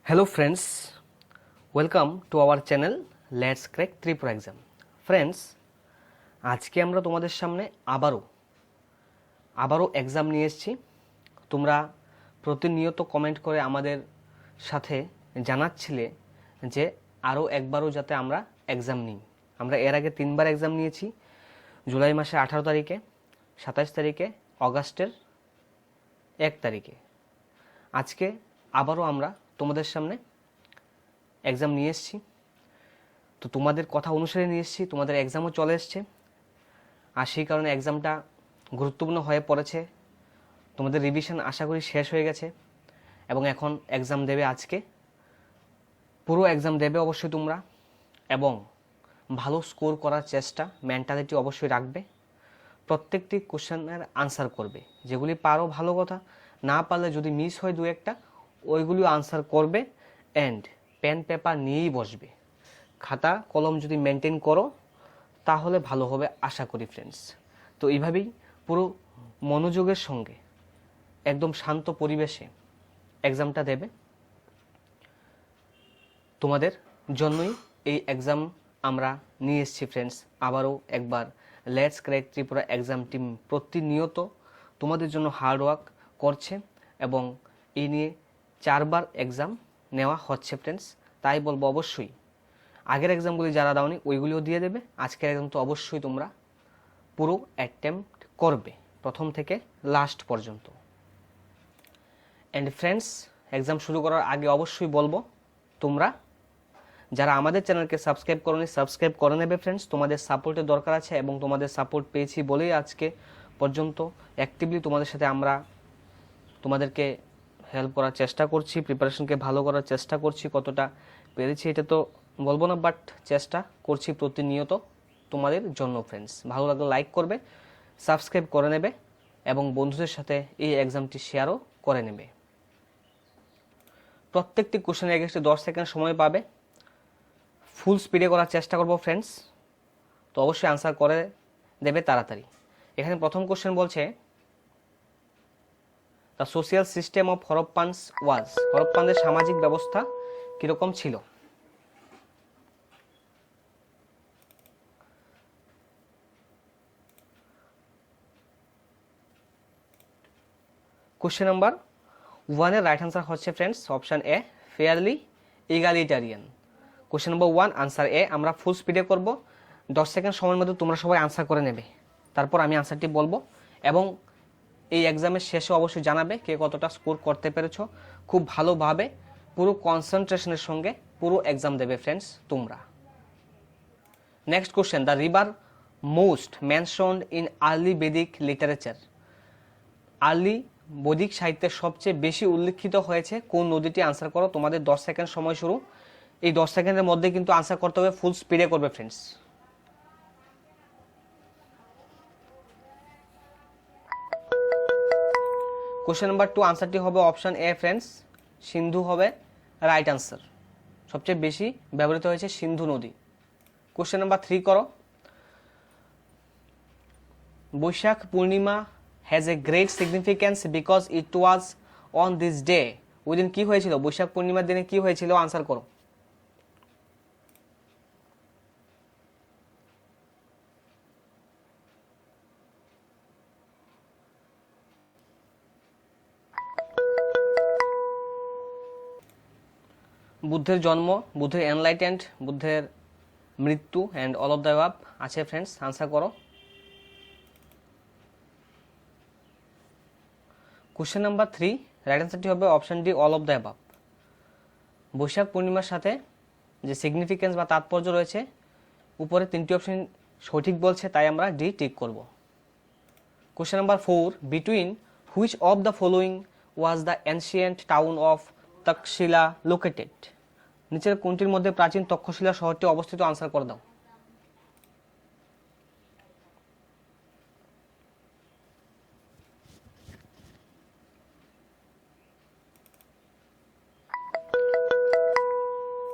Hello friends, welcome to our channel Let's Crack Tripura Exam. Friends, আজকে আমরা তোমাদের সামনে আবারও এক্সাম নিয়ে এসেছি। তোমরা প্রতিনিয়ত কমেন্ট করে আমাদের সাথে জানাচ্ছিলে যে আরও একবারও যাতে আমরা এক্সাম নিই। আমরা এর আগে 3বার এক্সাম নিয়েছি, জুলাই মাসে 18 তারিখে, 27 তারিখে, অগাস্টের 1 তারিখে। আজকে আবারও আমরা তোমাদের সামনে এক্সাম নিয়ে এসেছি। তো তোমাদের কথা অনুসারে নিয়ে এসেছি, তোমাদের এক্সামও চলে এসছে, আর সেই কারণে এক্সামটা গুরুত্বপূর্ণ হয়ে পড়েছে। তোমাদের রিভিশন আশা করি শেষ হয়ে গেছে এবং এখন এক্সাম দেবে। আজকে পুরো এক্সাম দেবে অবশ্যই তোমরা, এবং ভালো স্কোর করার চেষ্টা, মেন্টালিটি অবশ্যই রাখবে। প্রত্যেকটি কোশ্চেনের আনসার করবে, যেগুলি পারো ভালো কথা, না পারলে যদি মিস হয় দু একটা ওইগুলিও আনসার করবে। অ্যান্ড পেন পেপার নিয়েই বসবে। খাতা কলম যদি মেনটেন করো তাহলে ভালো হবে আশা করি ফ্রেন্ডস। তো এইভাবেই পুরো মনোযোগের সঙ্গে একদম শান্ত পরিবেশে এক্সামটা দেবে। তোমাদের জন্যই এই এক্সাম আমরা নিয়ে এসেছি ফ্রেন্ডস। আবারও একবার let's crack Tripura exam team প্রতিনিয়ত তোমাদের জন্য হার্ডওয়ার্ক করছে এবং এই নিয়ে 4বার এক্সাম নেওয়া হচ্ছে ফ্রেন্ডস। তাই বলবো অবশ্যই আগের এক্সামগুলি যারা দাওনি ওইগুলিও দিয়ে দেবে। আজকের এক্সাম তো অবশ্যই তোমরা পুরো অ্যাটেম্প্ট করবে প্রথম থেকে লাস্ট পর্যন্ত। অ্যান্ড ফ্রেন্ডস, এক্সাম শুরু করার আগে অবশ্যই বলবো তোমরা যারা আমাদের চ্যানেলকে সাবস্ক্রাইব করোনি সাবস্ক্রাইব করে নেবে ফ্রেন্ডস। তোমাদের সাপোর্টের দরকার আছে এবং তোমাদের সাপোর্ট পেয়েছি বলেই আজকে পর্যন্ত অ্যাক্টিভলি তোমাদের সাথে আমরা তোমাদেরকে হেল্প করার চেষ্টা করছি, প্রিপারেশনকে ভালো করার চেষ্টা করছি। কতটা পেরেছি এটা তো বলবো না, বাট চেষ্টা করছি প্রতিনিয়ত তোমাদের জন্য ফ্রেন্ডস। ভালো লাগলে লাইক করবে, সাবস্ক্রাইব করে নেবে এবং বন্ধুদের সাথে এই এক্সামটি শেয়ারও করে নেবে। প্রত্যেকটি কোশ্চেনের এগেইনস্টে 10 সেকেন্ড সময় পাবে। ফুল স্পিডে করার চেষ্টা করবো ফ্রেন্ডস, তো অবশ্যই আনসার করে দেবে তাড়াতাড়ি। এখানে প্রথম কোশ্চেন বলছে the social system of Harappans was, হরপ্পানদের সামাজিক ব্যবস্থা কিরকম ছিল? কোশ্চেন নাম্বার 1 এর রাইট আনসার হচ্ছে friends option A, fairly egalitarian. Question number 1 answer A. আমরা ফুল স্পিডে করব, 10 সেকেন্ড সময়ের মধ্যে তোমরা সবাই আনসার করে নেবে, তারপর আমি আনসারটি বলবো এবং এই এক্সামের শেষে অবশ্যই জানাবে কে কতটা স্কোর করতে পেরেছো। খুব ভালোভাবে পুরো কনসেন্ট্রেশনের সঙ্গে পুরো এক্সাম দেবে ফ্রেন্ডস তোমরা। Next question, the river most mentioned in early Vedic literature, early বৈদিক সাহিত্যের সবচেয়ে বেশি উল্লেখিত হয়েছে কোন নদীটি? আনসার করো। তোমাদের 10 সেকেন্ড সময় শুরু। এই 10 সেকেন্ডের মধ্যে কিন্তু আনসার করতে হবে, ফুল স্পিডে করবে ফ্রেন্ডস। কোশ্চেন নাম্বার 2 আনসারটি হবে অপশন এ ফ্রেন্ডস, সিন্ধু হবে রাইট আনসার। সবচেয়ে বেশি ব্যবহৃত হয়েছে সিন্ধু নদী। কোশ্চেন নাম্বার 3 করো। Vaishakh Purnima has a great significance because it was on this day, ওই দিন কি হয়েছিল? বৈশাখ পূর্ণিমার দিনে কি হয়েছিল? আনসার করো। বুদ্ধের জন্ম, বুদ্ধের এনলাইটেন্ড, বুদ্ধের মৃত্যু and all of the above আছে ফ্রেন্ডস। আনসার করো। কোশ্চেন নাম্বার 3 রাইট আনসারটি হবে option D, all of the above. বৈশাখ পূর্ণিমার সাথে যে সিগনিফিক্যান্স বা তাৎপর্য রয়েছে, উপরে 3টি অপশন সঠিক বলছে, তাই আমরা ডি টিক করব। Question number 4, between which of the following was the ancient town of Takshashila located, নিচের কোনটির মধ্যে প্রাচীন তক্ষশিলা শহরটি অবস্থিত? আনসার করে দাও।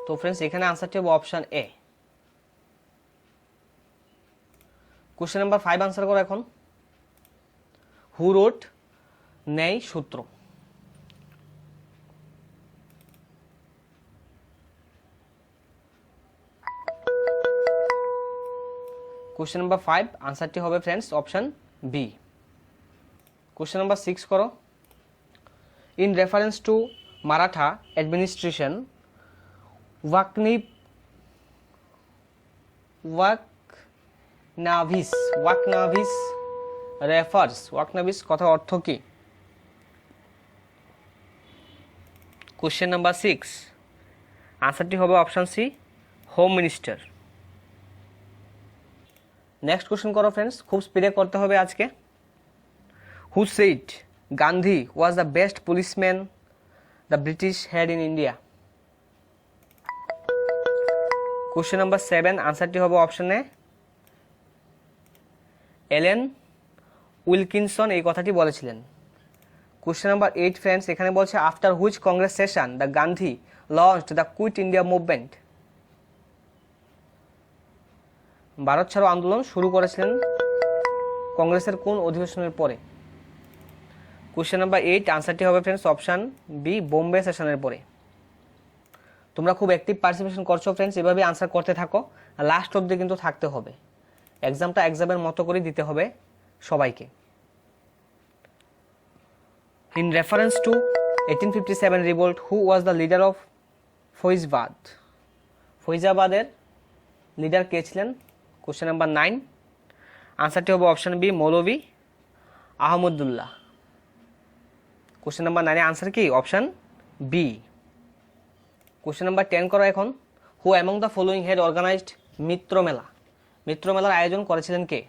তো ফ্রেন্ডস এখানে আনসারটি হবে অপশন এ। কোশ্চেন নাম্বার 5 আনসার করো এখন। হু রোট ন্যায় সূত্র, কোশ্চেন নাম্বার 5 আনসারটি হবে friends option B. Question number 6 করো। In reference to Maratha administration Waknavis refers, ওয়াকনাভিস কথার অর্থ কি? কোশ্চেন নাম্বার 6 আনসারটি হবে option C, home minister. Next question করো ফ্রেন্ডস, খুব স্পিডে করতে হবে আজকে। Who said Gandhi was the best policeman the British had in India? Question number 7 আনসারটি হবে অপশন এ, এলেন উইলকিনসন এই কথাটি বলেছিলেন। কোশ্চেন নাম্বার 8 ফ্রেন্ডস, এখানে বলছে after which Congress session the Gandhi launched the quit India movement? Bharat ছাড়ো আন্দোলন শুরু করেছিলেন কংগ্রেসের কোন অধিবেশনের পরে? কোশ্চেন নাম্বার 8 আনসারটি হবে ফ্রেন্ডস অপশন বি, বোম্বে সেশনের পরে। তোমরা খুব অ্যাক্টিভ পার্টিসিপেশন করছো ফ্রেন্ডস, এভাবে আনসার করতে থাকো, লাস্ট অবধি কিন্তু থাকতে হবে। এক্সামটা এক্সামের মতো করে দিতে হবে সবাইকে। In reference to 1857 revolt who was the leader of Faizabad? ফৈজাবাদের লিডার কে ছিলেন? কোশ্চেন নাম্বার 9 আনসারটি হবে option B, Maulvi Ahmadullah. Question number 9 answer কি? Option B. কোশ্চেন নাম্বার 10 করো এখন। Who among the following had organized Mitra Mela? Mitra মেলার আয়োজন করেছিলেন কে?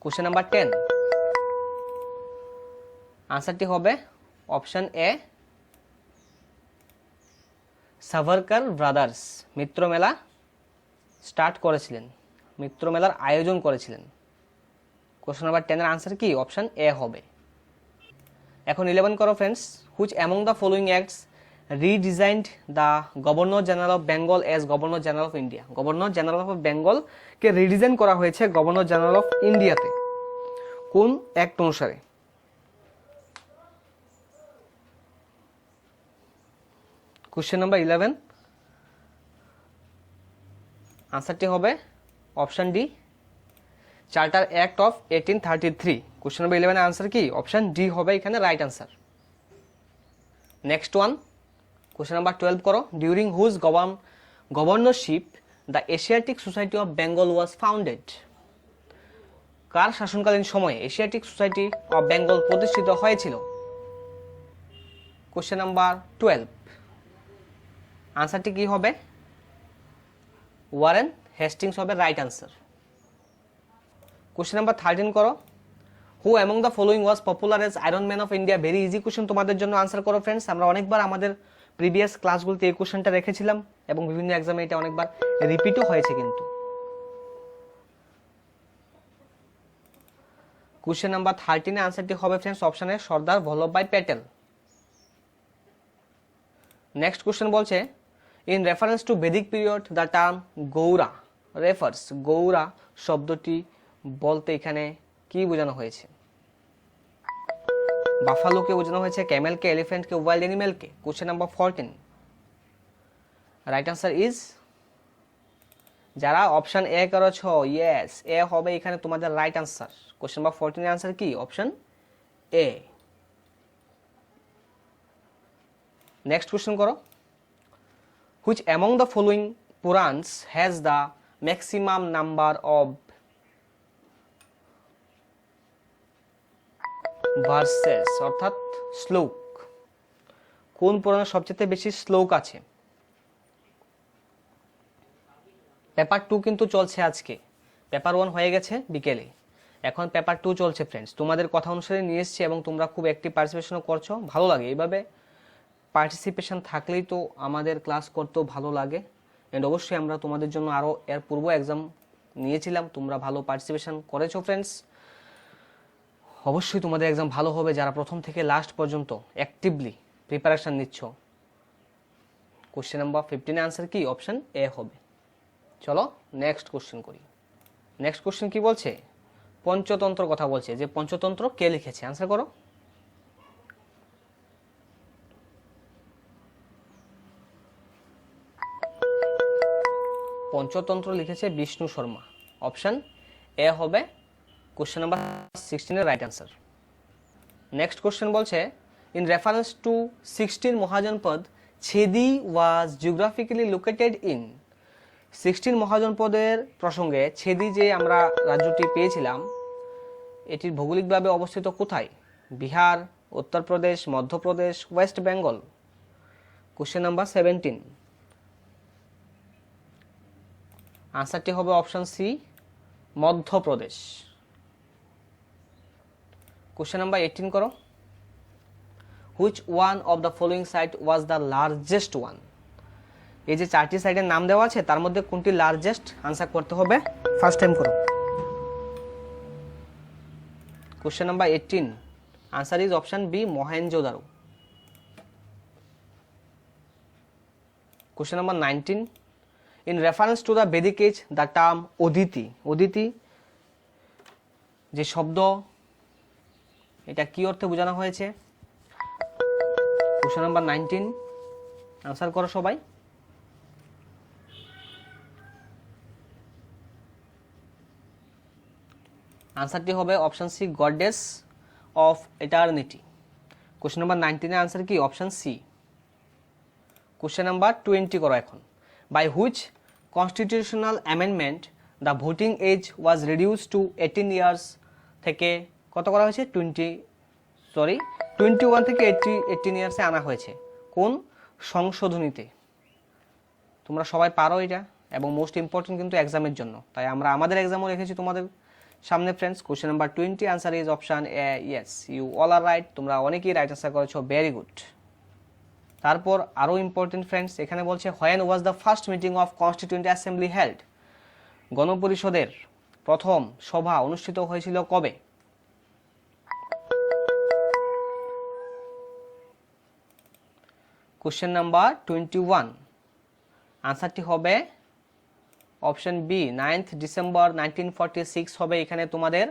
কোশ্চেন নাম্বার 10 আনসারটি হবে অপশন এ, সাভারকার ব্রাদার্স মিত্র মেলা স্টার্ট করেছিলেন, মিত্র মেলার আয়োজন করেছিলেন। কোশ্চেন নাম্বার 10 এর আনসার কি? অপশন এ হবে। এখন 11 করো friends. Which among the following acts redesigned the governor general of Bengal as governor general of India? Governor general of বেঙ্গলকে রিডিজাইন করা হয়েছে গভর্নর জেনারেল অফ ইন্ডিয়াতে কোন অ্যাক্ট অনুসারে? কোশ্চেন নাম্বার 11 আনসারটি হবে option D, charter act of 1833। Question number 11 এর answer কি? অপশন ডি হবে এখানে right answer. Next one, question number 12 করো। During whose governorship the Asiatic Society of Bengal was founded? কার শাসনকালীন সময়ে এশিয়াটিক সোসাইটি অফ বেঙ্গল প্রতিষ্ঠিত হয়েছিল? কোশ্চেন নাম্বার 12 আনসারটি কি হবে? ওয়ারেন হেস্টিংস হবে রাইট আনসার। কোশ্চেন নাম্বার 13 করো। Who among the following was popular as iron man of India? Very easy question তোমাদের জন্য, আনসার করো ফ্রেন্ডস। আমরা অনেকবার আমাদের প্রিভিয়াস ক্লাসগুলোতে এই কোশ্চেনটা রেখেছিলাম এবং বিভিন্ন এক্সামে এটা অনেকবার রিপিটও হয়েছে কিন্তু। কোশ্চেন নাম্বার 13 এর আনসারটি হবে ফ্রেন্ডস অপশনে সর্দার বল্লভভাই প্যাটেল। নেক্সট কোশ্চেন বলছে in reference to Vedic period the term Gaura refers? গৌড়া শব্দটি বলতে এখানে কি বোঝানো হয়েছে? বাফালোকে বোঝানো হয়েছে, ক্যামেলকে, এলিফ্যান্টকে, ওয়াইল্ড অ্যানিমেলকে? Question number 14 right answer is, যারা অপশন এ করেছ ইয়েস, এ হবে এখানে তোমাদের রাইট আনসার। কোশ্চেন নাম্বার 14 এর আনসার কি? Option A. নেক্সট কোশ্চেন করো। Which among the following Puranas has the maximum number of verses অর্থাৎ শ্লোক? কোন পুরাণের সবচেয়ে বেশি শ্লোক আছে? পেপার 2 কিন্তু চলছে আজকে, পেপার 1 হয়ে গেছে বিকেলে, এখন পেপার 2 চলছে ফ্রেন্ডস। তোমাদের কথা অনুসারে নিয়ে এসেছি এবং তোমরা খুব অ্যাক্টিভ পার্টিসিপেশনও করছো, ভালো লাগে। এইভাবে পার্টিসিপেশন থাকলেই তো আমাদের ক্লাস করতেও ভালো লাগে। অ্যান্ড অবশ্যই আমরা তোমাদের জন্য আরও এর পূর্ব এক্সাম নিয়েছিলাম, তোমরা ভালো পার্টিসিপেশন করেছো ফ্রেন্ডস। অবশ্যই তোমাদের এক্সাম ভালো হবে যারা প্রথম থেকে লাস্ট পর্যন্ত অ্যাক্টিভলি প্রিপারেশন নিচ্ছ। কোশ্চেন নাম্বার 15 আনসার কি? অপশন এ হবে। চলো নেক্সট কোশ্চেন করি। নেক্সট কোশ্চেন কি বলছে? পঞ্চতন্ত্র কথা বলছে, যে পঞ্চতন্ত্র কে লিখেছে? আনসার করো। পঞ্চতন্ত্র লিখেছে বিষ্ণু শর্মা। অপশন এ হবে কোশ্চেন নাম্বার 16 এর রাইট অ্যান্সার। নেক্সট কোশ্চেন বলছে in reference to 16 Mahajanapada Chedi was geographically located in. 16 মহাজনপদের প্রসঙ্গে ছেদি যে আমরা রাজ্যটি পেয়েছিলাম এটির ভৌগোলিকভাবে অবস্থিত কোথায়? Bihar, Uttar Pradesh, Madhya Pradesh, West Bengal. Question number 17, আনসারটি হবে option C Madhya Pradesh. Question number 18 করো। Which one of the following site was the largest one? এই যে 4টি সাইটের নাম দেওয়া আছে তার মধ্যে কোনটি লার্জেস্ট? আনসার করতে হবে, ফার্স্ট টাইম করো। Question number 18, answer is option B Mohenjodaro. Question number 19, in reference to the Vedic age the term Aditi. Aditi যে শব্দ এটা কি অর্থে বোঝানো হয়েছে? কোশ্চেন নাম্বার 19, আনসার করো সবাই। আনসারটি হবে option C goddess of eternity. Question number 19 এর আনসার কি? Option C. কোশ্চেন নাম্বার 20 করো এখন। By which constitutional amendment the voting age was reduce to 18 years থেকে কত করা হয়েছে? 21 থেকে 18 ইয়ার্সে আনা হয়েছে। কোন সংশোধনীতে? তোমরা সবাই পারো এটা এবং মোস্ট ইম্পর্টেন্ট কিন্তু এক্সামের জন্য, তাই আমরা আমাদের এক্সামও রেখেছি তোমাদের সামনে friends. Question number 20, answer is option A. Yes, you all are right. তোমরা অনেকেই রাইট আনসার করেছো, ভেরি গুড। তারপর আরও ইম্পর্টেন্ট ফ্রেন্ডস এখানে বলছে when was the first meeting of constituent assembly held? গণপরিষদের প্রথম সভা অনুষ্ঠিত হয়েছিল কবে? কোশ্চেন নাম্বার 21, আনসারটি হবে অপশন বি 9th ডিসেম্বর 1946 হবে এখানে তোমাদের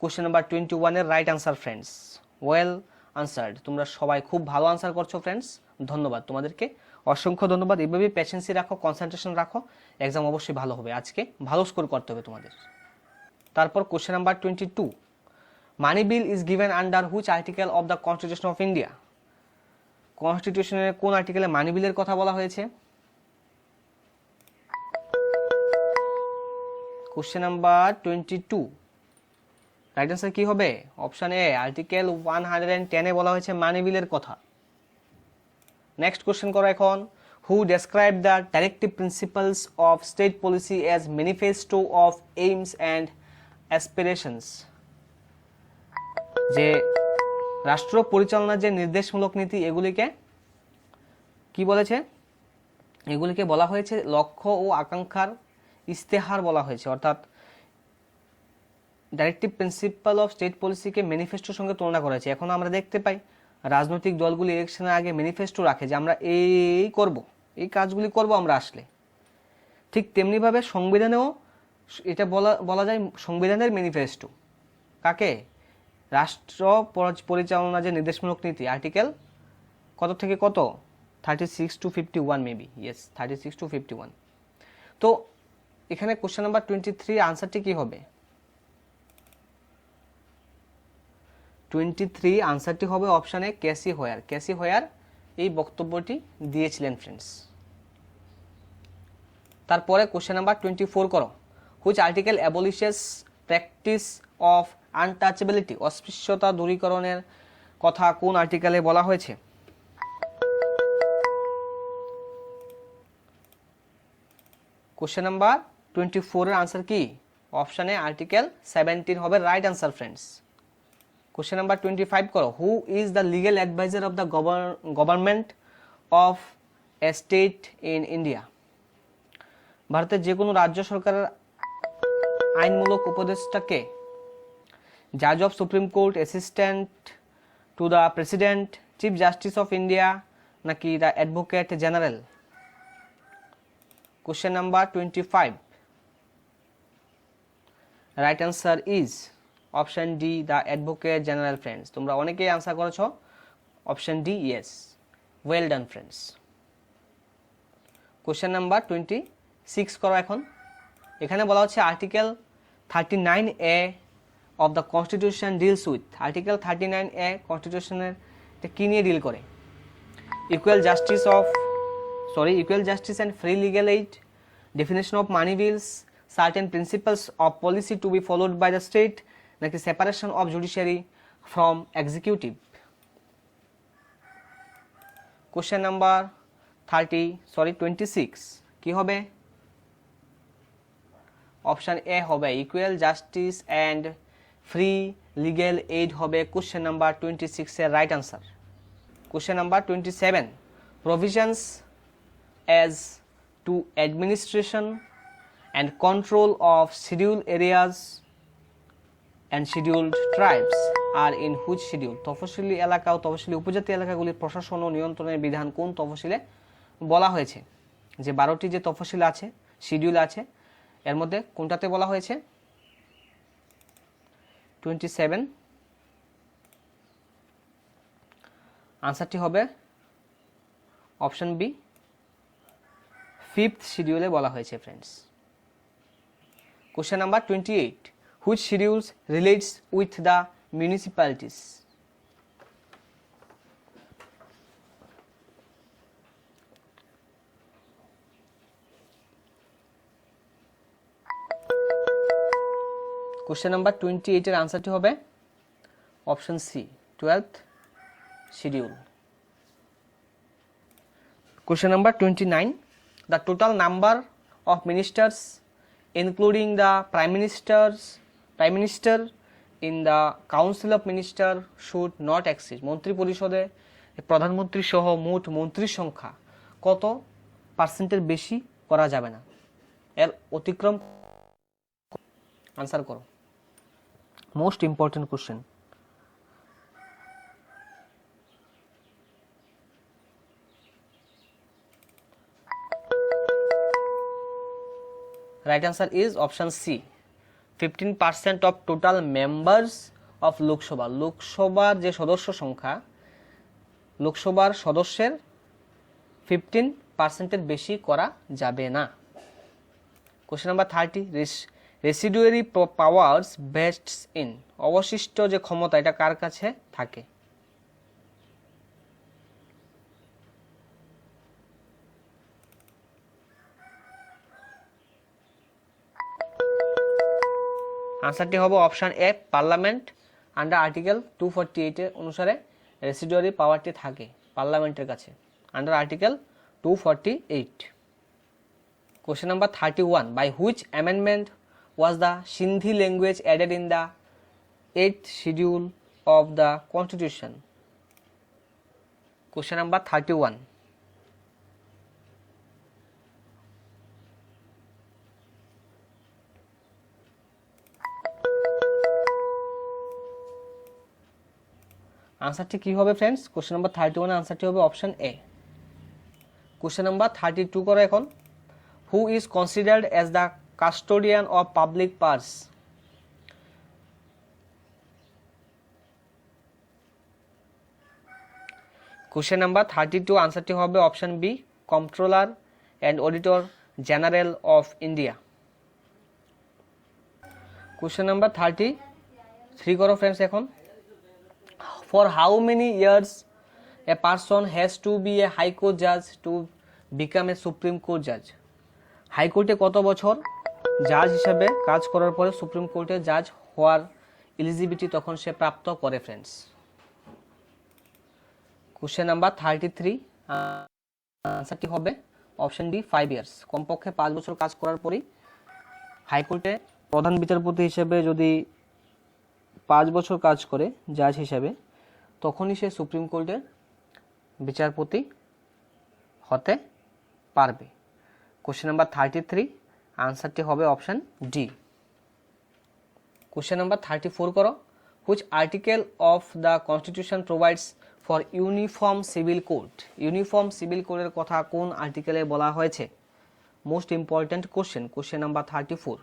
কোশ্চেন নাম্বার 21 এর right answer friends. Well answered. তোমরা সবাই খুব ভালো আনসার করছো ফ্রেন্ডস, ধন্যবাদ তোমাদেরকে, অসংখ্য ধন্যবাদ। এইভাবেই পেশেন্সি রাখো, কনসেন্ট্রেশন রাখো, এক্সাম অবশ্যই ভালো হবে। আজকে ভালো স্কোর করতে হবে তোমাদের। তারপর question number 22, money bill is given under which article of the constitution of India? কনস্টিটিউশনের কোন আর্টিকেলে মানি বিলের কথা বলা হয়েছে? কোশ্চেন নাম্বার 22, রাইট আনসার কি হবে? অপশন এ আর্টিকেল 110 এ বলা হয়েছে মানি বিলের কথা। নেক্সট কোশ্চেন করো এখন। Who describe the directive principles of state policy as manifesto of aims and aspirations? যে রাষ্ট্র পরিচালনার যে নির্দেশমূলক নীতি এগুলিকে কি বলেছে? এগুলিকে বলা হয়েছে লক্ষ্য ও আকাঙ্ক্ষার ইস্তেহার বলা হয়েছে, অর্থাৎ ডাইরেক্টিভ প্রিন্সিপাল অফ স্টেট পলিসিকে ম্যানিফেস্টোর সঙ্গে তুলনা করেছে। এখন আমরা দেখতে পাই রাজনৈতিক দলগুলি ইলেকশনের আগে ম্যানিফেস্টো রাখে যে আমরা এই করব, এই কাজগুলি করব আমরা আসলে। ঠিক তেমনিভাবে সংবিধানেও এটা বলা যায় সংবিধানের ম্যানিফেস্টো। কাকে? রাষ্ট্র পরিচালনা যে নির্দেশমূলক নীতি, আর্টিকেল কত থেকে কত? 36 to 51 মেবি। Yes, 36 to 51। তো এখানে কোশ্চেন নাম্বার 23 আনসারটি কি হবে? 23 আনসারটি হবে অপশানে ক্যাসি হোয়ার। ক্যাসি হোয়ার এই বক্তব্যটি দিয়েছিলেন ফ্রেন্ডস। তারপরে কোশ্চেন নাম্বার 24 করো। Which article abolishes practice of untouchability? অস্পৃশ্যতা দূরীকরণের কথা কোন আর্টিকেলে বলা হয়েছে? কোশ্চেন নাম্বার 24 এর আনসার কি? অপশানে আর্টিকেল 17 হবে right answer friends. Question number 25 করো। Who is the legal adviser of the government of a state in India? ভারতের যে কোনো রাজ্য সরকারের আইনমূলক উপদেষ্টাকে? জাজ of supreme court, assistant to the president, chief justice of India নাকি the advocate general? Question number 25, right answer is option D the advocate general friends. তোমরা অনেকেই আনসার করেছো option D. Yes, well done friends. Question number 26, 6 করো এখন। এখানে বলা হচ্ছে article 39A of the constitution deals with, article 39A কনস্টিটিউশনের কি নিয়ে ডিল করে? Equal justice and free legal aid, definition of money bills, certain principles of policy to be followed by the state, নাকি separation of judiciary from executive? Question number 26 কি হবে? Option A হবে equal justice and free legal aid হবে question number 26 এর right answer. Question number 27 provisions as to administration and control of scheduled areas and scheduled tribes are in which schedule? তফসিলি এলাকা ও তফসিলি উপজাতি এলাকাগুলির প্রশাসন ও নিয়ন্ত্রণের বিধান কোন তফসিলে বলা হয়েছে? যে 12টি যে তফসিল আছে, শিডিউল আছে, এর মধ্যে কোনটাতে বলা হয়েছে? 27 আনসারটি হবে অপশন বি, 5th শিডিউলে বলা হয়েছে friends. Question number 28 which schedules relates with the municipalities? Question number 28 এর আনসারটি হবে option C, 12th schedule. Question number 29 the total number of ministers including the prime minister in the council of minister should not exceed, মন্ত্রী পরিষদে প্রধানমন্ত্রী সহ মোট মন্ত্রীর সংখ্যা কত পার্সেন্টের বেশি করা যাবে না, এর অতিক্রম আনসার করো। Most important question. Right answer is option C, 15% of total members of Lok Sabha. লোকসভার যে সদস্য সংখ্যা, লোকসভার সদস্যের 15%-এর বেশি করা যাবে না। Question number 30 residuary powers vests in, অবশিষ্ট যে ক্ষমতা এটা কার কাছে থাকে? আনসারটি হবে option A, parliament. Under article 248 এর অনুসারে রেসিডুয়ারি পাওয়ারটি থাকে পার্লামেন্টের কাছে, under article 248। Question number 31 by which amendment was the Sindhi language added in the 8th schedule of the constitution? Question number 31 আনসারটি কি হবে ফ্রেন্ডস? কোশ্চেন নাম্বার 31 আনসারটি হবে অপশন এ। কোশ্চেন নাম্বার 32 করো এখন। Who is considered as the custodian of public purse? Question number 32 আনসারটি হবে option B, controller and auditor general of India. Question number 33 করো friends এখন। For how many years a person has to be a high court judge to become a supreme court judge? হাইকোর্টে কত বছর জাজ হিসেবে কাজ করার পরে সুপ্রিম কোর্টে জাজ হওয়ার এলিজিবিলিটি তখন সে প্রাপ্ত করে ফ্রেন্ডস? কোশ্চেন নাম্বার 33 আনসারটি হবে অপশন ডি, 5 ইয়ার্স। কমপক্ষে 5 বছর কাজ করার পরই হাইকোর্টে প্রধান বিচারপতি হিসেবে যদি 5 বছর কাজ করে জাজ হিসেবে, তখনই সে সুপ্রিম কোর্টের বিচারপতি হতে পারবে। কোশ্চেন নাম্বার 33 আনসারটি হবে অপশন ডি। কোশ্চেন নাম্বার 34 করো। Which article of the constitution provides for uniform civil code? Uniform civil কোডের কথা কোন আর্টিকেলে বলা হয়েছে? Most important question. Question number 34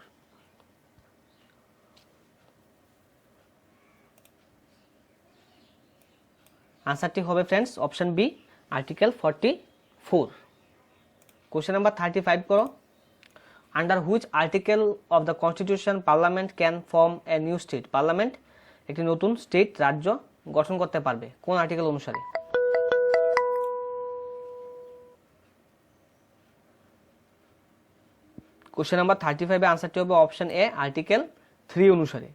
আনসারটি হবে friends option B, article 44। Question number 35 করো। Under which article of the constitution parliament can form a new state? Parliament একটি নতুন স্টেট রাজ্য গঠন করতে পারবে কোন আর্টিকেল অনুসারে? কোশ্চেন নাম্বার 35 এর আনসারটি হবে অপশন এ আর্টিকেল 3 অনুসারে।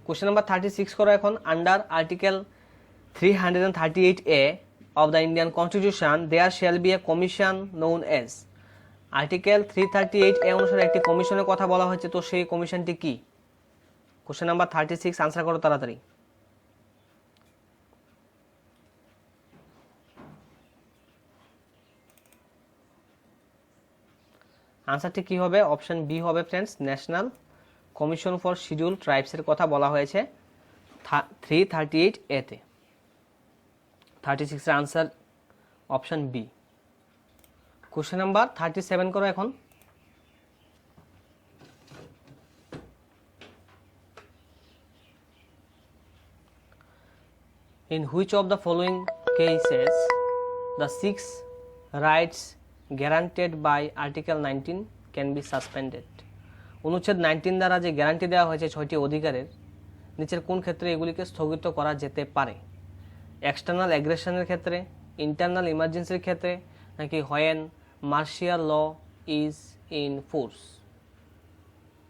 কোশ্চেন নাম্বার 36 করো এখন। Under article 338A of the Indian Constitution there shall be a commission known as। Article 338A অনুসারে একটি কমিশনের কথা বলা হয়েছে, তো সেই কমিশনটি কি? কোশ্চেন নাম্বার 36 আনসার করো তাড়াতাড়ি। আনসারটি কি হবে? অপশন বি হবে friends, national commission for scheduled ট্রাইবসের কথা বলা হয়েছে 338A তে। 36 এর answer option B. Question number 37 করো এখন। In which of the following cases the 6 rights guaranteed by Article 19 can be suspended? অনুচ্ছেদ 19 দ্বারা যে গ্যারান্টি দেওয়া হয়েছে 6টি অধিকারের, নিচের কোন ক্ষেত্রে এগুলিকে স্থগিত করা যেতে পারে? এক্সটার্নাল অ্যাগ্রেশনের ক্ষেত্রে, ইন্টারনাল ইমার্জেন্সির ক্ষেত্রে, নাকি when martial law is in force?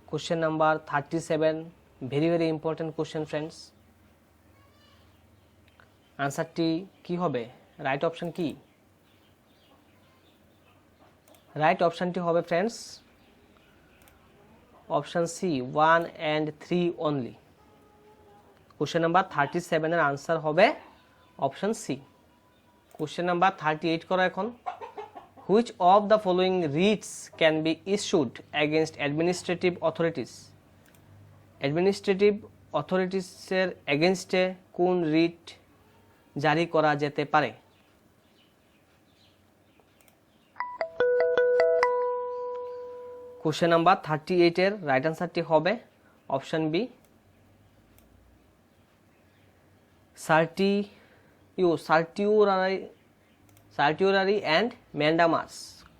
Question number 37 very very important question friends. আনসারটি কি হবে? রাইট অপশন কি? রাইট অপশনটি হবে friends option C 1 and 3 only. Question number 37 এর আনসার হবে অপশন সি। কোশ্চেন নাম্বার 38 করো এখন। Which of the following writs can be issued against administrative authorities? Administrative অথরিটিসের এগেনস্টে কোন রিট জারি করা যেতে পারে? কোশ্চেন নাম্বার 38 এর রাইট আনসারটি হবে option B certiorari and mandamus.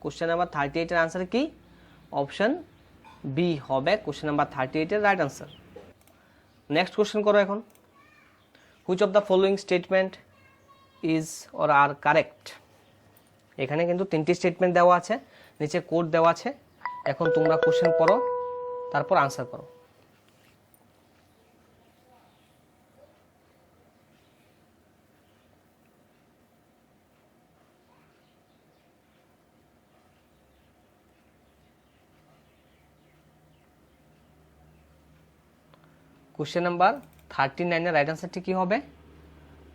Question number 38 এর আনসার কি? অপশন বি হবে কোশ্চেন নাম্বার 38 এর রাইট আনসার। নেক্সট কোশ্চেন করো এখন। Which of the following statement is or are correct? এখানে কিন্তু 3টি স্টেটমেন্ট দেওয়া আছে, নিচে কোড দেওয়া আছে। এখন তোমরা কোশ্চেন পড়ো, তারপর আনসার করো। কোশ্চেন নাম্বার 39 এর রাইট আনসারটি কি হবে?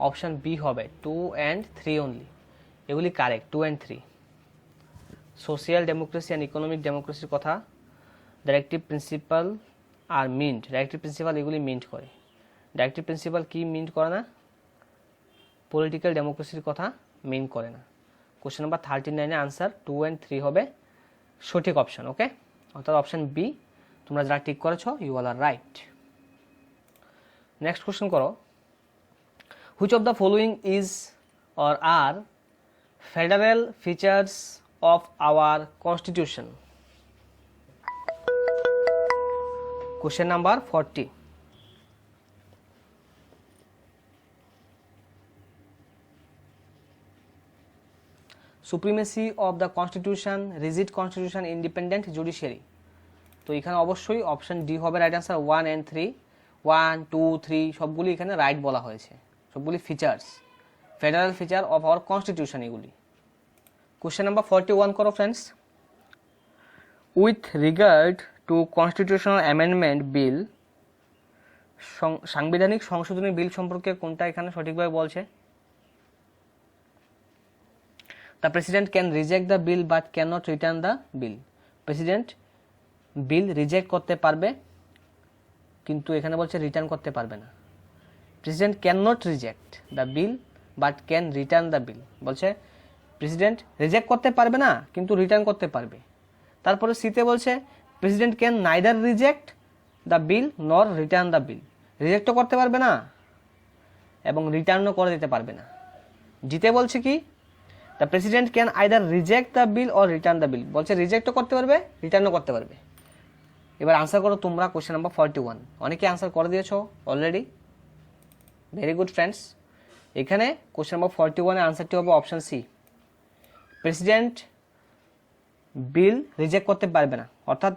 অপশন বি হবে 2 and 3 অনলি। এগুলি correct, 2 and 3। Social democracy and economic ডেমোক্রেসির কথা directive principle are meant. Directive principle এগুলি মিন্ট করে। ডাইরেক্টিভ প্রিন্সিপাল কি মিন্ট করে না? পলিটিক্যাল ডেমোক্রেসির কথা মিন্ট করে না। কোশ্চেন নাম্বার 39 এর আনসার 2 and 3 হবে সঠিক অপশন। ওকে, অর্থাৎ অপশন বি তোমরা যারা ঠিক করেছো you all are right. Next question করো। Which of the following is or are federal features of our constitution? Question number 40. Supremacy of the constitution, rigid constitution, independent judiciary. তো এখানে অবশ্যই option D হবে right answer. 1 and 3, 1 2 3 সবগুলি এখানে right বলা হয়েছে। সবগুলি features, federal feature of our constitution এগুলি। Question number 41 করো friends. With regard to constitutional amendment bill, সাংবিধানিক সংশোধনী বিল সম্পর্কে কোনটা এখানে সঠিকভাবে বলছে? The president can reject the bill but can not return the bill. President bill reject করতে পারবে, কিন্তু এখানে বলছে রিটার্ন করতে পারবে না। President can not reject the bill but can return the বিল। বলছে প্রেসিডেন্ট রিজেক্ট করতে পারবে না, কিন্তু রিটার্ন করতে পারবে। তারপরে সিতে বলছে president can neither reject the বিল নর রিটার্ন দ্য বিল। রিজেক্টও করতে পারবে না এবং রিটার্নও করে দিতে পারবে না। জিতে বলছে কি the president can either reject the bill or return the বিল, বলছে রিজেক্টও করতে পারবে রিটার্নও করতে পারবে। এবার আনসার করো তোমরা কোশ্চেন নাম্বার 41। অনেকে আনসার করে দিয়েছো অলরেডি, ভেরি গুড ফ্রেন্ডস। এখানে কোশ্চেন নাম্বার 41 এর আনসারটি হবে option C, president bill reject করতে পারবে না, অর্থাৎ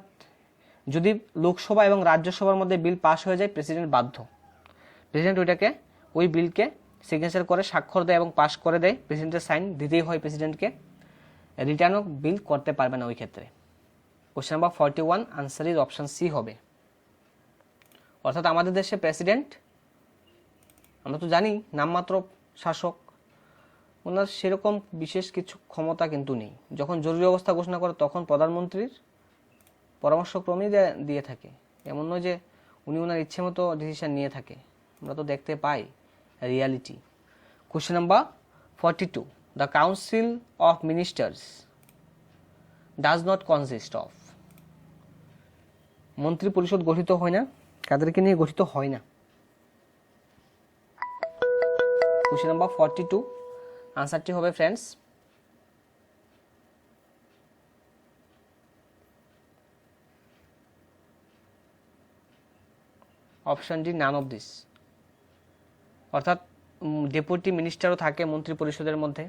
যদি লোকসভা এবং রাজ্যসভার মধ্যে বিল পাস হয়ে যায় প্রেসিডেন্ট বাধ্য, প্রেসিডেন্ট ওই বিলকে সিগনেচার করে স্বাক্ষর দেয় এবং পাস করে দেয়, প্রেসিডেন্টের সাইন দিতেই হয় প্রেসিডেন্টকে, রিটার্নও বিল করতে পারবে না ওই ক্ষেত্রে। Question number 41 answer is option C হবে। অর্থাৎ আমাদের দেশে প্রেসিডেন্ট, আমরা তো জানি নামমাত্র শাসক, ওনার সেরকম বিশেষ কিছু ক্ষমতা কিন্তু নেই। যখন জরুরি অবস্থা ঘোষণা করে তখন প্রধানমন্ত্রীর পরামর্শক্রমেই দিয়ে থাকে, এমন নয় যে উনি ওনার ইচ্ছে মতো ডিসিশন নিয়ে থাকে, আমরা তো দেখতে পাই reality. Question number 42, the council of ministers does not consist of, মন্ত্রী পরিষদ গঠিত হয় না, কাদেরকে নিয়ে গঠিত হয় না? কোশ্চেন নাম্বার 42 আনসারটি হবে friends option D, none of this. অর্থাৎ ডেপুটি মিনিস্টারও থাকে মন্ত্রী পরিষদের মধ্যে,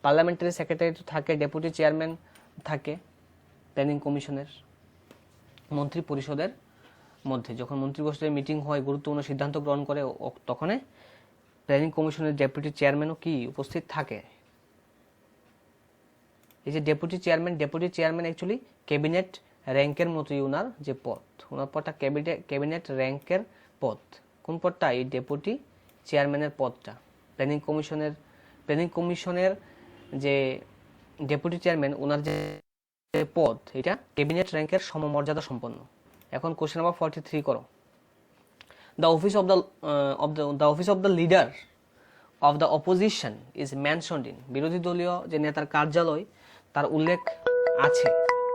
পার্লামেন্টারি সেক্রেটারি তো থাকে, ডেপুটি চেয়ারম্যান থাকে প্ল্যানিং কমিশনের, মন্ত্রী পরিষদের মধ্যে যখন মন্ত্রী পরিষদের মিটিং হয়, গুরুত্বপূর্ণ সিদ্ধান্ত গ্রহণ করে, তখন প্ল্যানিং কমিশনের ডেপুটি চেয়ারম্যানও কি উপস্থিত থাকে। এই যে ডেপুটি চেয়ারম্যান অ্যাকচুয়ালি ক্যাবিনেট র্যাঙ্কের মতোই ওনার যে পদ, ওনার পদটা ক্যাবিনেট র্যাঙ্কের পদ। কোন পদটা? এই ডেপুটি চেয়ারম্যানের পদটা। প্ল্যানিং কমিশনের যে ডেপুটি চেয়ারম্যান, ওনার যে পদ, এটা ক্যাবিনেট র্যাঙ্কের সমমর্যাদা সম্পন্ন। এখন কোশ্চেন নাম্বার 43 করো। The office of the leader of the opposition is mentioned in, বিরোধী দলীয় যে নেতার কার্যালয় তার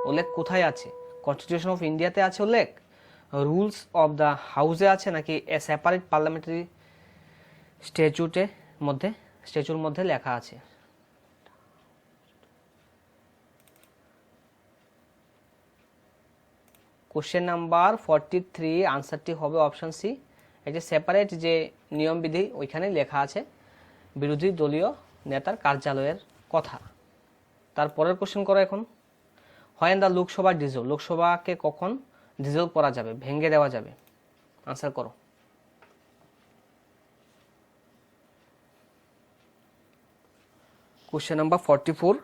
উল্লেখ কোথায় আছে? কনস্টিটিউশন অফ ইন্ডিয়াতে আছে উল্লেখ, রুলস অফ দ্য হাউসে আছে, নাকি এ সেপারেট পার্লামেন্টারি স্ট্যাচুর মধ্যে লেখা আছে? কোশ্চেন নাম্বার 43 আনসারটি হবে অপশন সি, একটি সেপারেট যে নিয়মবিধি ওইখানে লেখা আছে বিরোধী দলীয় নেতার কার্যালয়ের কথা। তারপরের কোশ্চেন করো এখন, হয় দ্য লোকসভা ডিজলভ, লোকসভাকে কখন ডিজলভ করা যাবে, ভেঙে দেওয়া যাবে? আনসার করো। কোশ্চেন নাম্বার 44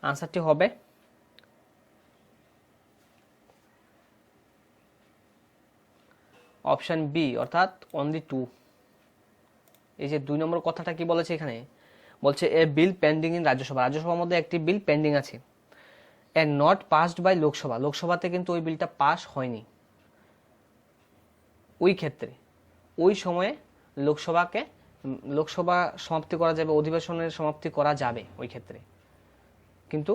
আনসারটি হবে অপশন বি, অর্থাৎ অনলি 2। এই যে 2 নম্বর কথাটা কি বলেছে এখানে, বলছে এ বিল পেন্ডিং ইন রাজ্যসভার মধ্যে একটি বিল পেন্ডিং আছে, এন্ড নট পাসড বাই লোকসভাতে কিন্তু ওই বিলটা পাস হয়নি। ওই ক্ষেত্রে ওই সময়ে লোকসভা সমাপ্তি করা যাবে, অধিবেশনের সমাপ্তি করা যাবে ওই ক্ষেত্রে, কিন্তু